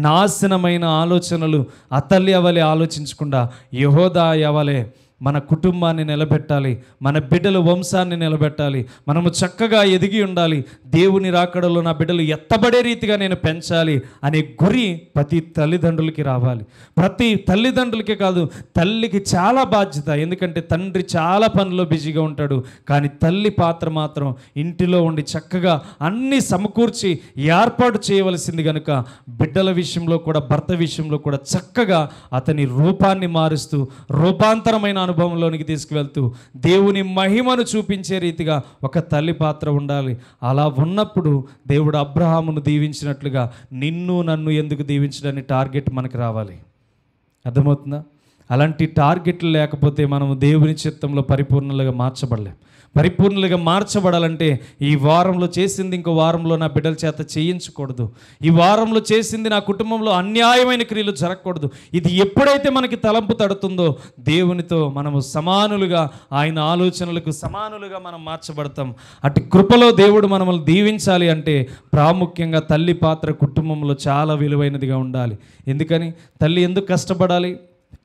నాశనమైన ఆలోచనలు ఆ తల్లి అవలే ఆలోచించకుండా యెహోదా అవలే మన కుటుంబాన్ని నిలబెట్టాలి, మన బిడ్డల వంశాన్ని నిలబెట్టాలి, మనము చక్కగా ఎదిగి ఉండాలి, దేవుని రాకడలో నా బిడ్డలు ఎత్తబడే రీతిగా నేను పెంచాలి అనే గురి ప్రతి తల్లిదండ్రులకి రావాలి. ప్రతి తల్లిదండ్రులకే కాదు, తల్లికి చాలా బాధ్యత. ఎందుకంటే తండ్రి చాలా పనిలో బిజీగా ఉంటాడు, కానీ తల్లి పాత్ర మాత్రం ఇంటిలో ఉండి చక్కగా అన్నీ సమకూర్చి ఏర్పాటు చేయవలసింది కనుక బిడ్డల విషయంలో కూడా, భర్త విషయంలో కూడా చక్కగా అతని రూపాన్ని మారుస్తూ రూపాంతరమైన అనుభవంలోనికి తీసుకువెళ్తూ దేవుని మహిమను చూపించే రీతిగా ఒక తల్లి పాత్ర ఉండాలి. అలా ఉన్నప్పుడు దేవుడు అబ్రహామును దీవించినట్లుగా నిన్ను నన్ను ఎందుకు దీవించడానికి టార్గెట్ మనకు రావాలి. అర్థమవుతుందా? అలాంటి టార్గెట్లు లేకపోతే మనము దేవుని చిత్తంలో పరిపూర్ణంగా మార్చబడలేం. పరిపూర్ణులుగా మార్చబడాలంటే ఈ వారంలో చేసింది ఇంకో వారంలో నా బిడ్డల చేత చేయించకూడదు. ఈ వారంలో చేసింది నా కుటుంబంలో అన్యాయమైన క్రియలు జరగకూడదు. ఇది ఎప్పుడైతే మనకి తలంపు తడుతుందో దేవునితో మనము సమానులుగా, ఆయన ఆలోచనలకు సమానులుగా మనం మార్చబడతాం. అటు కృపలో దేవుడు మనల్ని దీవించాలి అంటే ప్రాముఖ్యంగా తల్లి పాత్ర కుటుంబంలో చాలా విలువైనదిగా ఉండాలి. ఎందుకని తల్లి ఎందుకు కష్టపడాలి?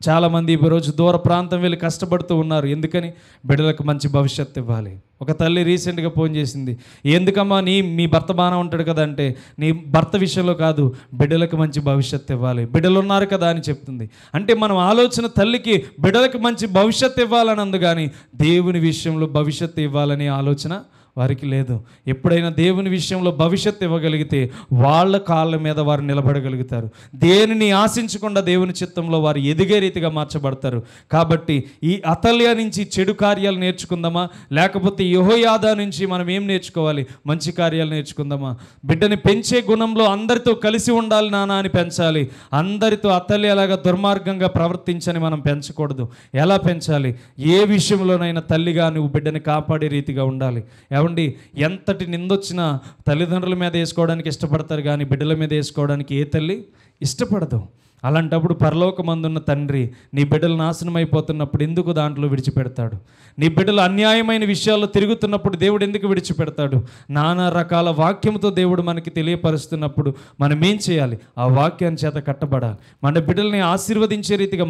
చాలామంది ఈరోజు దూర ప్రాంతం వెళ్ళి కష్టపడుతూ ఉన్నారు. ఎందుకని? బిడ్డలకు మంచి భవిష్యత్తు ఇవ్వాలి. ఒక తల్లి రీసెంట్గా ఫోన్ చేసింది, ఎందుకమ్మా మీ భర్త బాగానే ఉంటాడు కదా అంటే, నీ భర్త విషయంలో కాదు, బిడ్డలకు మంచి భవిష్యత్తు ఇవ్వాలి, బిడ్డలు ఉన్నారు కదా అని చెప్తుంది. అంటే మనం ఆలోచన తల్లికి బిడ్డలకు మంచి భవిష్యత్తు ఇవ్వాలని అందు, కానీ దేవుని విషయంలో భవిష్యత్తు ఇవ్వాలనే ఆలోచన వారికి లేదు. ఎప్పుడైనా దేవుని విషయంలో భవిష్యత్తు ఇవ్వగలిగితే వాళ్ళ కాళ్ళ మీద వారు నిలబడగలుగుతారు. దేనిని ఆశించకుండా దేవుని చిత్తంలో వారు ఎదిగే రీతిగా మార్చబడతారు. కాబట్టి ఈ అతల్య నుంచి చెడు కార్యాలు నేర్చుకుందామా, లేకపోతే యెహోయాదా నుంచి మనం ఏం నేర్చుకోవాలి? మంచి కార్యాలు నేర్చుకుందామా? బిడ్డని పెంచే గుణంలో అందరితో కలిసి ఉండాలి నాన్న అని పెంచాలి. అందరితో అతల్యలాగా దుర్మార్గంగా ప్రవర్తించని మనం పెంచకూడదు. ఎలా పెంచాలి? ఏ విషయంలోనైనా తల్లిగా నువ్వు బిడ్డని కాపాడే రీతిగా ఉండాలి. ఏమండి, ఎంతటి నిందొచ్చినా తల్లిదండ్రుల మీద వేసుకోవడానికి ఇష్టపడతారు, కానీ బిడ్డల మీద వేసుకోవడానికి ఏ తల్లి ఇష్టపడదు. అలాంటప్పుడు పరలోకమందున్న తండ్రి నీ బిడ్డలు నాశనం అయిపోతున్నప్పుడు ఎందుకు దాంట్లో విడిచిపెడతాడు? నీ బిడ్డలు అన్యాయమైన విషయాల్లో తిరుగుతున్నప్పుడు దేవుడు ఎందుకు విడిచిపెడతాడు? నానా రకాల వాక్యంతో దేవుడు మనకి తెలియపరుస్తున్నప్పుడు మనం ఏం చేయాలి? ఆ వాక్యాన్ని చేత కట్టబడాలి. మన బిడ్డల్ని ఆశీర్వదించే రీతిగా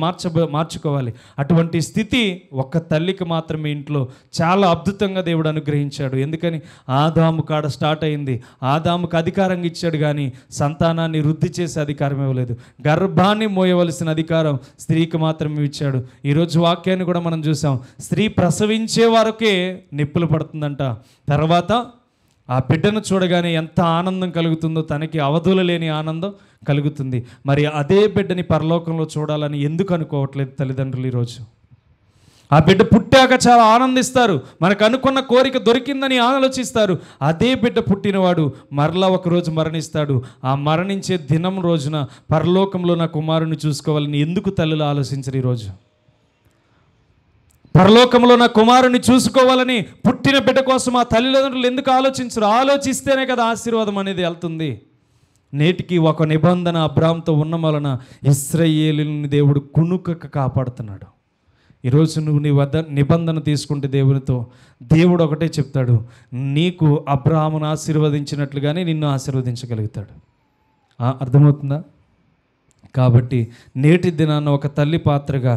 మార్చుకోవాలి. అటువంటి స్థితి ఒక్క తల్లికి మాత్రమే ఇంట్లో చాలా అద్భుతంగా దేవుడు అనుగ్రహించాడు. ఎందుకని? ఆదాము కాడ స్టార్ట్ అయింది. ఆదాముకు అధికారం ఇచ్చాడు, కానీ సంతానాన్ని వృద్ధి చేసే అధికారం ఇవ్వలేదు. గర్భాన్ని మోయవలసిన అధికారం స్త్రీకి మాత్రమే ఇచ్చాడు. ఈరోజు వాక్యాన్ని కూడా మనం చూసాం. స్త్రీ ప్రసవించే వరకే నొప్పులు పడుతుందంట. తర్వాత ఆ బిడ్డను చూడగానే ఎంత ఆనందం కలుగుతుందో, తనకి అవధులు లేని ఆనందం కలుగుతుంది. మరి అదే బిడ్డని పరలోకంలో చూడాలని ఎందుకు అనుకోవట్లేదు తల్లిదండ్రులు ఈరోజు? ఆ బిడ్డ పుట్టాక చాలా ఆనందిస్తారు, మనకు అనుకున్న కోరిక దొరికిందని ఆలోచిస్తారు. అదే బిడ్డ పుట్టినవాడు మరలా ఒకరోజు మరణిస్తాడు. ఆ మరణించే దినం రోజున పరలోకంలో నా కుమారుని చూసుకోవాలని ఎందుకు తల్లులు ఆలోచించరు? ఈరోజు పరలోకంలో నా కుమారుని చూసుకోవాలని పుట్టిన బిడ్డ కోసం ఆ తల్లిదండ్రులు ఎందుకు ఆలోచించరు? ఆలోచిస్తేనే కదా ఆశీర్వాదం అనేది వెళ్తుంది. నేటికి ఒక నిబంధన అబ్రాహాముతో ఉన్న వలన ఇశ్రాయేలుని దేవుడు కునుకక కాపాడుతున్నాడు. ఈరోజు నువ్వు నీ వద్ద నిబంధన తీసుకుంటే దేవునితో, దేవుడు ఒకటే చెప్తాడు, నీకు అబ్రాహామును ఆశీర్వదించినట్లుగానే నిన్ను ఆశీర్వదించగలుగుతాడు. అర్థమవుతుందా? కాబట్టి నేటి దినాన్న ఒక తల్లి పాత్రగా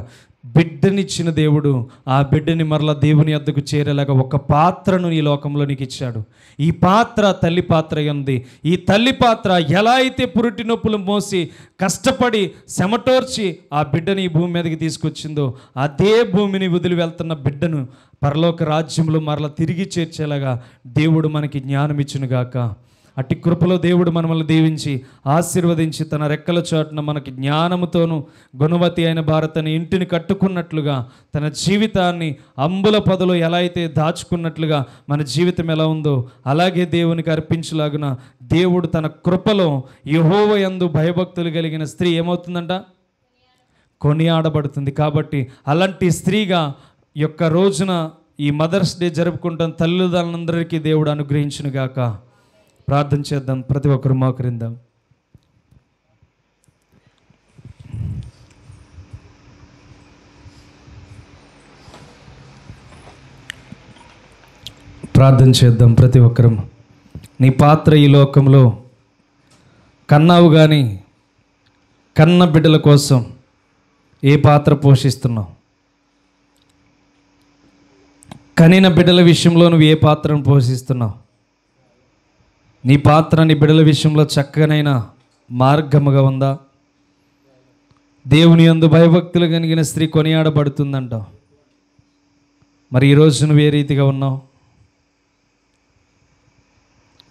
బిడ్డనిచ్చిన దేవుడు ఆ బిడ్డని మరలా దేవుని యొద్దకు చేరేలాగా ఒక పాత్రను ఈ లోకంలో నీకు ఇచ్చాడు. ఈ పాత్ర తల్లి పాత్ర ఉంది. ఈ తల్లి పాత్ర ఎలా అయితే పురిటి నొప్పులు మోసి కష్టపడి చెమటోర్చి ఆ బిడ్డని ఈ భూమి మీదకి తీసుకొచ్చిందో, అదే భూమిని వదిలి వెళ్తున్న బిడ్డను పరలోక రాజ్యంలో మరలా తిరిగి చేర్చేలాగా దేవుడు మనకి జ్ఞానం ఇచ్చునుగాక. అట్టి కృపలో దేవుడు మనల్ని దీవించి ఆశీర్వదించి తన రెక్కల చాటున మనకి జ్ఞానముతోనూ గుణవతి అయిన భారతని ఇంటిని కట్టుకున్నట్లుగా, తన జీవితాన్ని అంబుల పొదలో ఎలా అయితే దాచుకున్నట్లుగా మన జీవితం ఎలా ఉందో అలాగే దేవునికి అర్పించలాగున దేవుడు తన కృపలో యెహోవా యందు భయభక్తులు కలిగిన స్త్రీ ఏమవుతుందంట? కొనియాడబడుతుంది. కాబట్టి అలాంటి స్త్రీగా యొక్క రోజున ఈ మదర్స్ డే జరుపుకుంటున్న తల్లిదండ్రులందరికీ దేవుడు అనుగ్రహించునుగాక. ప్రార్థన చేద్దాం. ప్రతి ఒక్కరు మోకరిందాం. ప్రార్థన చేద్దాం. ప్రతి ఒక్కరు నీ పాత్ర ఈ లోకంలో కన్నావు, కానీ కన్న బిడ్డల కోసం ఏ పాత్ర పోషిస్తున్నావు? కనిన బిడ్డల విషయంలో నువ్వు ఏ పాత్రను పోషిస్తున్నావు? నీ పాత్ర నీ బిడ్డల విషయంలో చక్కనైన మార్గముగా ఉందా? దేవుని యందు భయభక్తులు కలిగిన స్త్రీ కొనియాడబడుతుందంట. మరి ఈరోజు నువ్వు ఏ రీతిగా ఉన్నావు?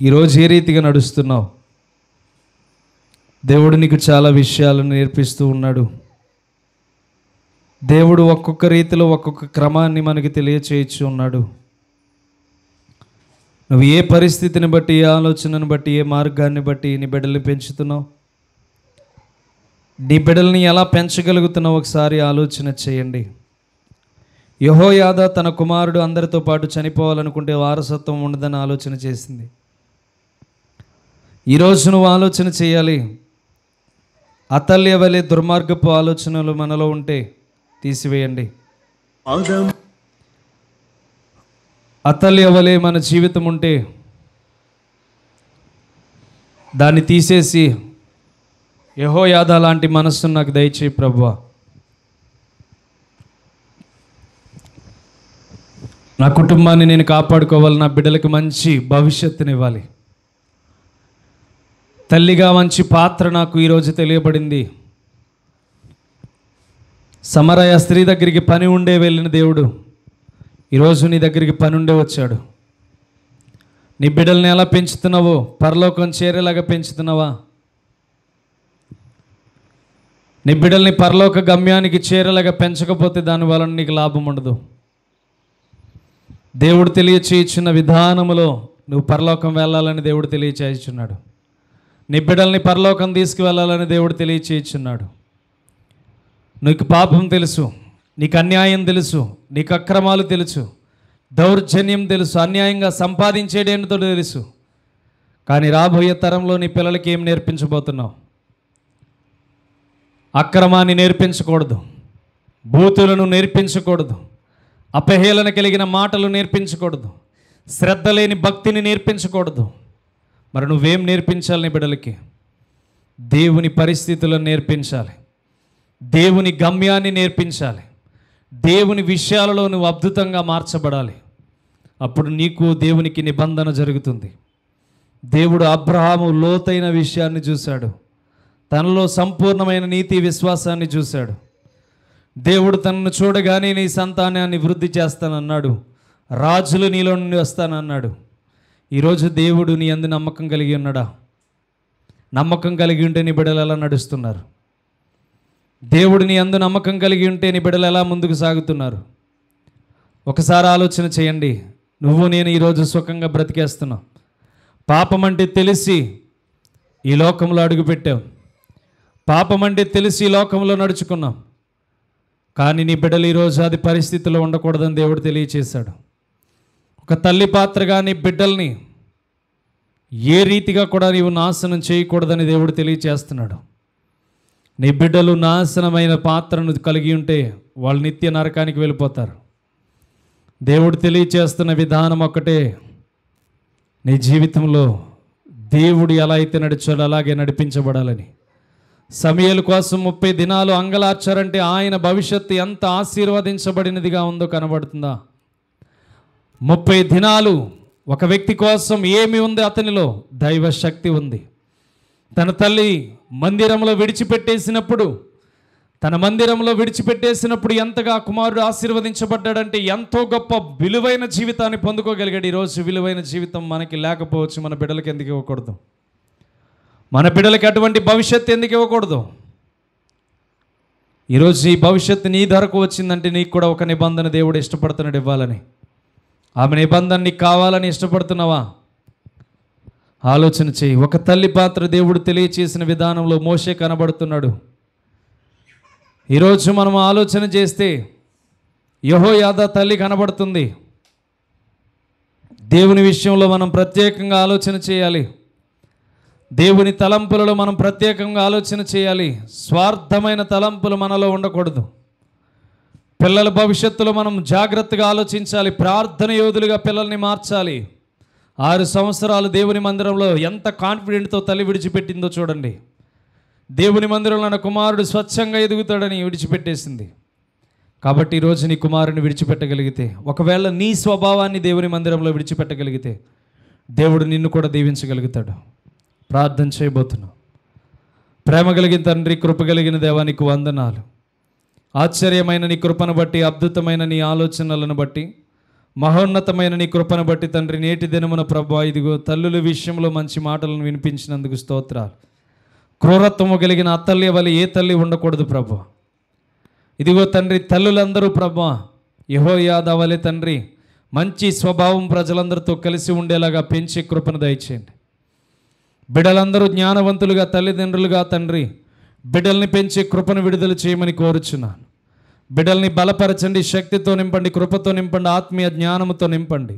ఈరోజు ఏ రీతిగా నడుస్తున్నావు? దేవుడు నీకు చాలా విషయాలను నేర్పిస్తూ ఉన్నాడు. దేవుడు ఒక్కొక్క రీతిలో ఒక్కొక్క క్రమాన్ని మనకి తెలియచేయచ్చు ఉన్నాడు. నువ్వు ఏ పరిస్థితిని బట్టి, ఏ ఆలోచనను బట్టి, ఏ మార్గాన్ని బట్టి నీ బిడ్డల్ని పెంచుతున్నావు? నీ బిడ్డల్ని ఎలా పెంచగలుగుతున్నావు? ఒకసారి ఆలోచన చేయండి. యెహోయాదా తన కుమారుడు అందరితో పాటు చనిపోవాలనుకుంటే వారసత్వం ఉండదని ఆలోచన చేసింది. ఈరోజు నువ్వు ఆలోచన చేయాలి. అతల్య వలె దుర్మార్గపు ఆలోచనలు మనలో ఉంటే తీసివేయండి. అతల్య వలె మన జీవితం ఉంటే దాన్ని తీసేసి యెహోయాదా లాంటి మనస్సును నాకు దయచేయి ప్రభువా. నా కుటుంబాన్ని నేను కాపాడుకోవాలి, నా బిడ్డలకు మంచి భవిష్యత్తునివ్వాలి. తల్లిగా మంచి పాత్ర నాకు ఈరోజు తెలియబడింది. సమరయ స్త్రీ దగ్గరికి పని ఉండే వెళ్ళిన దేవుడు ఈరోజు నీ దగ్గరికి పని ఉండే వచ్చాడు. నీ బిడ్డల్ని ఎలా పెంచుతున్నావో పరలోకం చేరేలాగా పెంచుతున్నావా? నీ బిడ్డల్ని పరలోక గమ్యానికి చేరేలాగా పెంచకపోతే దాని వలన నీకు లాభం ఉండదు. దేవుడు తెలియచేయుచున్న విధానములో నువ్వు పరలోకం వెళ్ళాలని దేవుడు తెలియచేయుచున్నాడు. నీ బిడ్డల్ని పరలోకం తీసుకువెళ్ళాలని దేవుడు తెలియచేయుచున్నాడు. నీకు పాపం తెలుసు, నీకు అన్యాయం తెలుసు, నీకు అక్రమాలు తెలుసు, దౌర్జన్యం తెలుసు, అన్యాయంగా సంపాదించేదేంటో తెలుసు. కానీ రాబోయే తరంలో నీ పిల్లలకి ఏం నేర్పించబోతున్నావు? అక్రమాన్ని నేర్పించకూడదు, బూతులను నేర్పించకూడదు, అపహేళన కలిగిన మాటలు నేర్పించకూడదు, శ్రద్ధ లేని భక్తిని నేర్పించకూడదు. మరి నువ్వేం నేర్పించాలి నీ బిడ్డలకి? దేవుని పరిస్థితులను నేర్పించాలి, దేవుని గమ్యాన్ని నేర్పించాలి, దేవుని విషయాలలో నువ్వు అద్భుతంగా మార్చబడాలి. అప్పుడు నీకు దేవునికి నిబంధన జరుగుతుంది. దేవుడు అబ్రహాము లోతైన విషయాన్ని చూశాడు, తనలో సంపూర్ణమైన నీతి విశ్వాసాన్ని చూశాడు. దేవుడు తనను చూడగానే నీ సంతానాన్ని వృద్ధి చేస్తానన్నాడు, రాజులు నీలో నుండి వస్తానన్నాడు. ఈరోజు దేవుడు నీ యందు నమ్మకం కలిగి ఉన్నాడా? నమ్మకం కలిగి ఉంటే నీ బిడ్డలు ఎలా నడుస్తున్నారు? దేవుడు నీ యందు నమ్మకం కలిగి ఉంటే నీ బిడ్డలు ఎలా ముందుకు సాగుతున్నారు? ఒకసారి ఆలోచన చేయండి. నువ్వు నేను ఈరోజు సుఖంగా బ్రతికేస్తున్నాం. పాపం అంటే తెలిసి ఈ లోకంలో అడుగుపెట్టాం, పాపం అంటే తెలిసి ఈ లోకంలో నడుచుకున్నాం. కానీ నీ బిడ్డలు ఈరోజు అది పరిస్థితిలో ఉండకూడదని దేవుడు తెలియచేశాడు. ఒక తల్లి పాత్రగా నీ బిడ్డల్ని ఏ రీతిగా కూడా నీవు నాశనం చేయకూడదని దేవుడు తెలియచేస్తున్నాడు. నీ బిడ్డలు నాశనమైన పాత్రను కలిగి ఉంటే వాళ్ళు నిత్య నరకానికి వెళ్ళిపోతారు. దేవుడు తెలియచేస్తున్న విధానం ఒక్కటే, నీ జీవితంలో దేవుడు ఎలా అయితే నడిచాడో అలాగే నడిపించబడాలని. సమూయేలు కోసం 30 దినాలు అంగలార్చారంటే ఆయన భవిష్యత్తు ఎంత ఆశీర్వదించబడినదిగా ఉందో కనబడుతుందా? 30 దినాలు ఒక వ్యక్తి కోసం ఏమి ఉంది? అతనిలో దైవ శక్తి ఉంది. తన తల్లి మందిరంలో విడిచిపెట్టేసినప్పుడు, తన మందిరంలో విడిచిపెట్టేసినప్పుడు ఎంతగా కుమారుడు ఆశీర్వదించబడ్డాడంటే ఎంతో గొప్ప విలువైన జీవితాన్ని పొందుకోగలిగాడు. ఈరోజు విలువైన జీవితం మనకి లేకపోవచ్చు. మన బిడ్డలకి ఎందుకు ఇవ్వకూడదు? మన బిడ్డలకి అటువంటి భవిష్యత్తు ఎందుకు ఇవ్వకూడదు? ఈరోజు ఈ భవిష్యత్తు నీ ధరకు వచ్చిందంటే నీకు కూడా ఒక నిబంధన దేవుడు ఇష్టపడుతున్నాడు ఇవ్వాలని. ఆమె నిబంధన నీకు కావాలని ఇష్టపడుతున్నావా? ఆలోచన చేయి. ఒక తల్లి పాత్ర దేవుడు తెలియచేసిన విధానంలో మోషే కనబడుతున్నాడు. ఈరోజు మనం ఆలోచన చేస్తే యెహోయాదా తల్లి కనబడుతుంది. దేవుని విషయంలో మనం ప్రత్యేకంగా ఆలోచన చేయాలి. దేవుని తలంపులలో మనం ప్రత్యేకంగా ఆలోచన చేయాలి. స్వార్థమైన తలంపులు మనలో ఉండకూడదు. పిల్లల భవిష్యత్తులో మనం జాగ్రత్తగా ఆలోచించాలి. ప్రార్థన యోధులుగా పిల్లల్ని మార్చాలి. 6 సంవత్సరాలు దేవుని మందిరంలో ఎంత కాన్ఫిడెంట్తో తల్లి విడిచిపెట్టిందో చూడండి. దేవుని మందిరంలో నా కుమారుడు స్వచ్ఛంగా ఎదుగుతాడని విడిచిపెట్టేసింది. కాబట్టి ఈరోజు నీ కుమారుని విడిచిపెట్టగలిగితే, ఒకవేళ నీ స్వభావాన్ని దేవుని మందిరంలో విడిచిపెట్టగలిగితే దేవుడు నిన్ను కూడా దీవించగలుగుతాడు. ప్రార్థన చేయబోతున్నాం. ప్రేమ కలిగిన తండ్రి, కృప కలిగిన దేవానికి వందనాలు. ఆశ్చర్యమైన నీ కృపను బట్టి, అద్భుతమైన నీ ఆలోచనలను బట్టి, మహోన్నతమైన నీ కృపను బట్టి తండ్రి, నేటి దినమున ప్రభువా ఇదిగో తల్లుల విషయంలో మంచి మాటలను వినిపించినందుకు స్తోత్రాలు. క్రూరత్వము కలిగిన అత్తల్లి వల్ల ఏ తల్లి ఉండకూడదు ప్రభువా. ఇదిగో తండ్రి, తల్లులందరూ ప్రభువా యెహోయాదా వలె తండ్రి మంచి స్వభావం ప్రజలందరితో కలిసి ఉండేలాగా పెంచి కృపను దయచేయండి. బిడ్డలందరూ జ్ఞానవంతులుగా, తల్లిదండ్రులుగా తండ్రి బిడ్డల్ని పెంచే కృపను విడుదల చేయమని కోరుచున్నాను. బిడ్డల్ని బలపరచండి, శక్తితో నింపండి, కృపతో నింపండి, ఆత్మీయ జ్ఞానముతో నింపండి.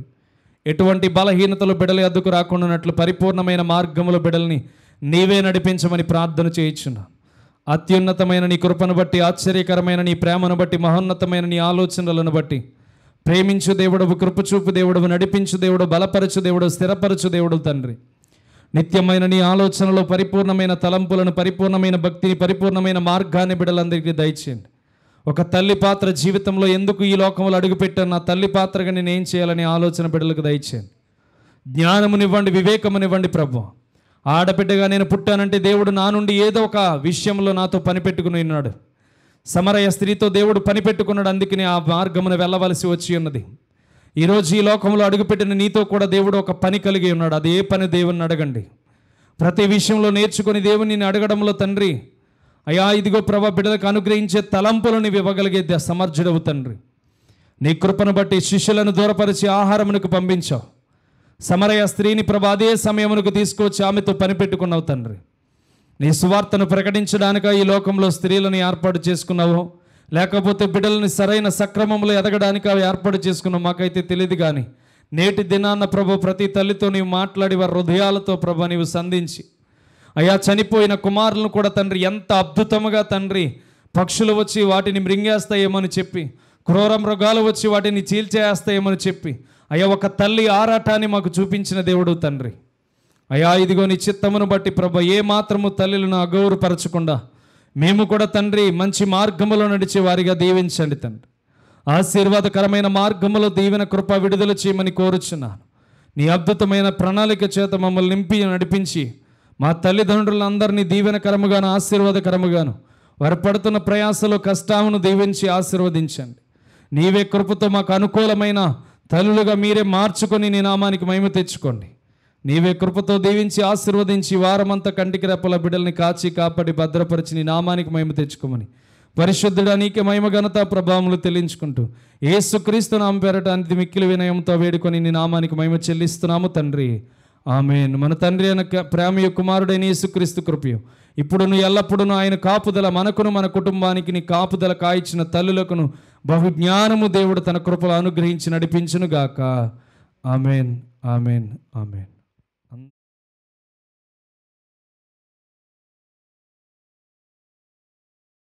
ఎటువంటి బలహీనతలు బిడ్డల యొద్దకు రాకుండానట్లు పరిపూర్ణమైన మార్గములో బిడ్డల్ని నీవే నడిపించమని ప్రార్థన చేయించున్నాను. అత్యున్నతమైన నీ కృపను బట్టి, ఆశ్చర్యకరమైన నీ ప్రేమను బట్టి, మహోన్నతమైన నీ ఆలోచనలను బట్టి, ప్రేమించు దేవుడవు, కృపచూపు దేవుడవు, నడిపించు దేవుడు, బలపరచు దేవుడు, స్థిరపరచు దేవుడు తండ్రి. నిత్యమైన నీ ఆలోచనలో పరిపూర్ణమైన తలంపులను, పరిపూర్ణమైన భక్తిని, పరిపూర్ణమైన మార్గాన్ని బిడ్డలందరికీ దయచేయండి. ఒక తల్లి పాత్ర జీవితంలో ఎందుకు ఈ లోకంలో అడుగుపెట్టాను, నా తల్లి పాత్రగా నేను ఏం చేయాలని ఆలోచన బిడ్డలకు దయచేయండి. జ్ఞానమునివ్వండి, వివేకమునివ్వండి ప్రభు. ఆడబిడ్డగా నేను పుట్టానంటే దేవుడు నా నుండి ఏదో ఒక విషయంలో నాతో పనిపెట్టుకుని ఉన్నాడు. సమరయ స్త్రీతో దేవుడు పనిపెట్టుకున్నాడు, అందుకని ఆ మార్గమును వెళ్ళవలసి వచ్చి ఉన్నది. ఈరోజు ఈ లోకంలో అడుగుపెట్టిన నీతో కూడా దేవుడు ఒక పని కలిగి ఉన్నాడు. అది ఏ పని దేవుని అడగండి. ప్రతి విషయంలో నేర్చుకొని దేవుని అడగడంలో తండ్రి, అయ్యా ఇదిగో ప్రభా బిడ్డలకు అనుగ్రహించే తలంపులు నీవు ఇవ్వగలిగే సమర్థుడవు తండ్రి. నీ కృపను బట్టి శిష్యులను దూరపరిచి ఆహారమునకు పంపించావు. సమరయ స్త్రీని ప్రభా అదే సమయమునకు తీసుకొచ్చి ఆమెతో పనిపెట్టుకున్నావు తండ్రి. నీ సువార్తను ప్రకటించడానిక ఈ లోకంలో స్త్రీలను ఏర్పాటు చేసుకున్నావు, లేకపోతే బిడ్డలని సరైన సక్రమంలో ఎదగడానికి అవి ఏర్పాటు చేసుకున్నావు మాకైతే తెలియదు. కానీ నేటి దినాన్న ప్రభు ప్రతి తల్లితో నీవు మాట్లాడి వారి హృదయాలతో ప్రభు నీవు సంధించి, అయ్యా చనిపోయిన కుమారులను కూడా తండ్రి ఎంత అద్భుతముగా తండ్రి పక్షులు వచ్చి వాటిని మృంగేస్తాయేమని చెప్పి, క్రూర మృగాలు వచ్చి వాటిని చీల్చేస్తాయేమని చెప్పి, అయ్యా ఒక తల్లి ఆరాటాన్ని మాకు చూపించిన దేవుడు తండ్రి. అయ్యా ఇదిగో నీ చిత్తమును బట్టి ప్రభు ఏ మాత్రము తల్లులను అగౌరవపరచకుండా మేము కూడా తండ్రి మంచి మార్గములో నడిచే వారిగా దీవించండి తండ్రి. ఆశీర్వాదకరమైన మార్గములో దీవెన కృప విడుదల చేయమని కోరుచున్నాను. నీ అద్భుతమైన ప్రణాళిక చేత మమ్మల్ని నింపి నడిపించి మా తల్లిదండ్రులందరినీ దీవెనకరముగాను ఆశీర్వాదకరముగాను వారు పడుతున్న ప్రయాసలో కష్టాలను దీవించి ఆశీర్వదించండి. నీవే కృపతో మాకు అనుకూలమైన తల్లులుగా మీరే మార్చుకొని నీ నామానికి మహిమ తెచ్చుకోండి. నీవే కృపతో దీవించి ఆశీర్వదించి వారమంతా కంటికి రెప్పల బిడ్డల్ని కాచి కాపాడి భద్రపరిచి నీ నామానికి మహిమ తెచ్చుకోమని పరిశుద్ధుడా నీకే మహిమ ఘనత ప్రభావములు చెల్లించుకుంటూ యేసుక్రీస్తు నామం పేరట అతి మిక్కిలి వినయంతో వేడుకొని నీ నామానికి మహిమ చెల్లిస్తున్నాము తండ్రి. ఆమేన్. మన తండ్రి అయిన ప్రేమయు కుమారుడైన యేసుక్రీస్తు కృపయు ఇప్పుడును ఎల్లప్పుడూ ఆయన కాపుదల మనకును మన కుటుంబానికి నీ కాపుదల కాయిచిన తల్లులకును బహుజ్ఞానము దేవుడు తన కృపలు అనుగ్రహించి నడిపించును గాక. ఆమేన్, ఆమేన్, ఆమేన్.